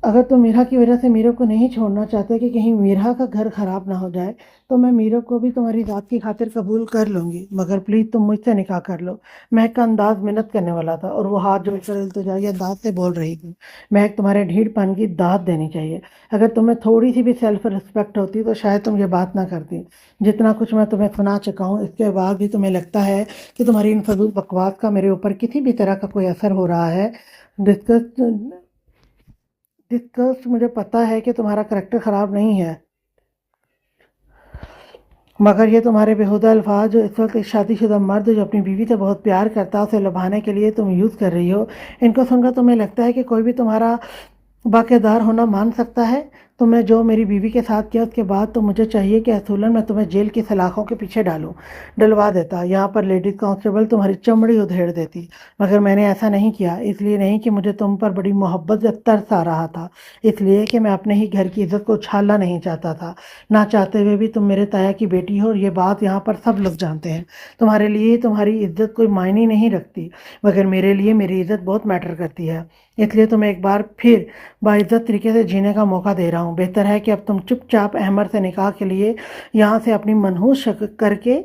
اگر تم میرا کی وجہ سے میرب کو نہیں چھوڑنا چاہتے کہ کہیں میرا کا گھر خراب نہ ہو جائے، تو میں میرب کو بھی تمہاری ذات کی خاطر قبول کر لوں گی، مگر پلیز تم مجھ سے نکاح کر لو۔ مہک کا انداز منت کرنے والا تھا اور وہ ہاتھ جوڑ کر التجائی انداز سے بول رہی تھی۔ مہک، تمہارے ڈھیڑ پن کی داد دینی چاہیے۔ اگر تمہیں تھوڑی سی بھی سیلف رسپیکٹ ہوتی تو شاید تم یہ بات نہ کرتی۔ جتنا کچھ میں تمہیں سنا چکا ہوں، اس کے بعد بھی تمہیں لگتا ہے کہ تمہاری ان فضول بکواس کا میرے اوپر کسی بھی طرح کا کوئی اثر ہو رہا ہے۔ ڈسکس مجھے پتہ ہے کہ تمہارا کریکٹر خراب نہیں ہے، مگر یہ تمہارے بیہودہ الفاظ جو اس وقت ایک شادی شدہ مرد جو اپنی بیوی سے بہت پیار کرتا ہے اسے لبھانے کے لیے تم یوز کر رہی ہو، ان کو سن کر تمہیں لگتا ہے کہ کوئی بھی تمہارا باقیدار ہونا مان سکتا ہے؟ تم نے جو میری بیوی کے ساتھ کیا اس کے بعد تو مجھے چاہیے کہ اصولاً میں تمہیں جیل کی سلاخوں کے پیچھے ڈلوا دیتا، یہاں پر لیڈیز کانسٹیبل تمہاری چمڑی ادھیڑ دیتی، مگر میں نے ایسا نہیں کیا، اس لیے نہیں کہ مجھے تم پر بڑی محبت یا ترس آ رہا تھا، اس لیے کہ میں اپنے ہی گھر کی عزت کو اچھالنا نہیں چاہتا تھا۔ نہ چاہتے ہوئے بھی تم میرے تایا کی بیٹی ہو اور یہ بات یہاں پر سب لوگ جانتے ہیں۔ تمہارے لیے تمہاری عزت کوئی معنی نہیں رکھتی، مگر میرے لیے میری عزت بہت میٹر کرتی ہے، اس لیے تمہیں ایک بار پھر باعزت طریقے سے جینے کا موقع دے رہا ہوں۔ بہتر ہے کہ اب تم چپ چاپ احمد سے نکاح کے لیے یہاں سے اپنی منحوس شکل کر کے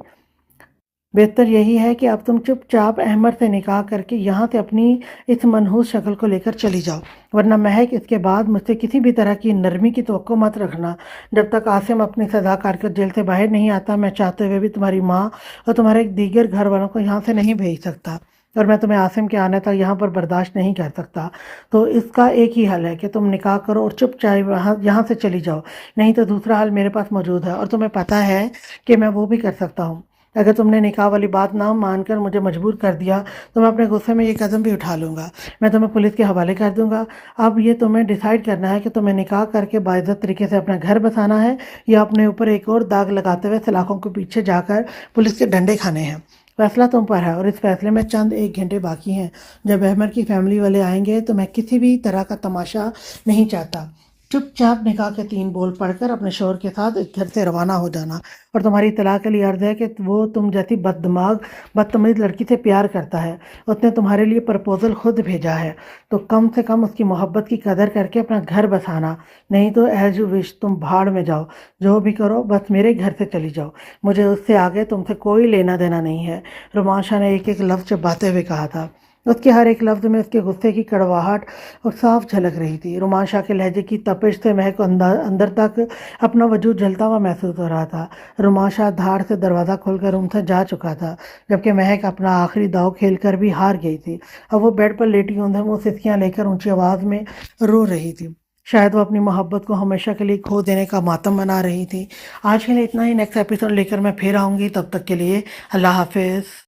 بہتر یہی ہے کہ اب تم چپ چاپ احمد سے نکاح کر کے یہاں سے اپنی اس منحوس شکل کو لے کر چلی جاؤ، ورنہ مہک اس کے بعد مجھ سے کسی بھی طرح کی نرمی کی توقع مت رکھنا۔ جب تک عاصم اپنی سزا کاٹ کر جیل سے باہر نہیں آتا، میں چاہتے ہوئے بھی تمہاری ماں اور تمہارے دیگر گھر والوں کو یہاں سے نہیں بھیج سکتا، اور میں تمہیں عاصم کے آنے تک یہاں پر برداشت نہیں کر سکتا۔ تو اس کا ایک ہی حل ہے کہ تم نکاح کرو اور چپ چاپ یہاں سے چلی جاؤ، نہیں تو دوسرا حل میرے پاس موجود ہے اور تمہیں پتہ ہے کہ میں وہ بھی کر سکتا ہوں۔ اگر تم نے نکاح والی بات نہ مان کر مجھے مجبور کر دیا تو میں اپنے غصے میں یہ قدم بھی اٹھا لوں گا، میں تمہیں پولیس کے حوالے کر دوں گا۔ اب یہ تمہیں ڈیسائیڈ کرنا ہے کہ تمہیں نکاح کر کے باعزت طریقے سے اپنا گھر بسانا ہے یا اپنے اوپر ایک اور داغ لگاتے ہوئے سلاخوں کے پیچھے جا کر پولیس کے ڈنڈے کھانے ہیں۔ فیصلہ تم پر ہے، اور اس فیصلے میں چند ایک گھنٹے باقی ہیں۔ جب احمد کی فیملی والے آئیں گے تو میں کسی بھی طرح کا تماشا نہیں چاہتا۔ چپ چاپ نکاح کے 3 بول پڑھ کر اپنے شوہر کے ساتھ اس گھر سے روانہ ہو جانا، اور تمہاری اطلاع کے لیے عرض ہے کہ وہ تم جیسی بد دماغ بدتمیز لڑکی سے پیار کرتا ہے، اس نے تمہارے لیے پرپوزل خود بھیجا ہے، تو کم سے کم اس کی محبت کی قدر کر کے اپنا گھر بسانا، نہیں تو ایز یو وش، تم بھاڑ میں جاؤ، جو بھی کرو بس میرے گھر سے چلی جاؤ، مجھے اس سے آگے تم سے کوئی لینا دینا نہیں ہے۔ رومان شاہ نے ایک ایک لفظ چباتے ہوئے کہا تھا، اس کے ہر ایک لفظ میں اس کے غصے کی کڑواہٹ اور صاف جھلک رہی تھی۔ رومان شاہ کے لہجے کی تپش سے مہک کو اندر تک اپنا وجود جلتا ہوا محسوس ہو رہا تھا۔ رومان شاہ دھاڑ سے دروازہ کھول کر روم سے جا چکا تھا، جبکہ مہک اپنا آخری داؤ کھیل کر بھی ہار گئی تھی۔ اب وہ بیڈ پر لیٹی اوندھے منہ سسکیاں لے کر اونچی آواز میں رو رہی تھی، شاید وہ اپنی محبت کو ہمیشہ کے لیے کھو دینے کا ماتم منا رہی تھی۔ آج کے لیے اتنا ہی، نیکسٹ ایپیسوڈ لے کر میں پھر آؤں گی، تب تک کے لیے اللہ حافظ۔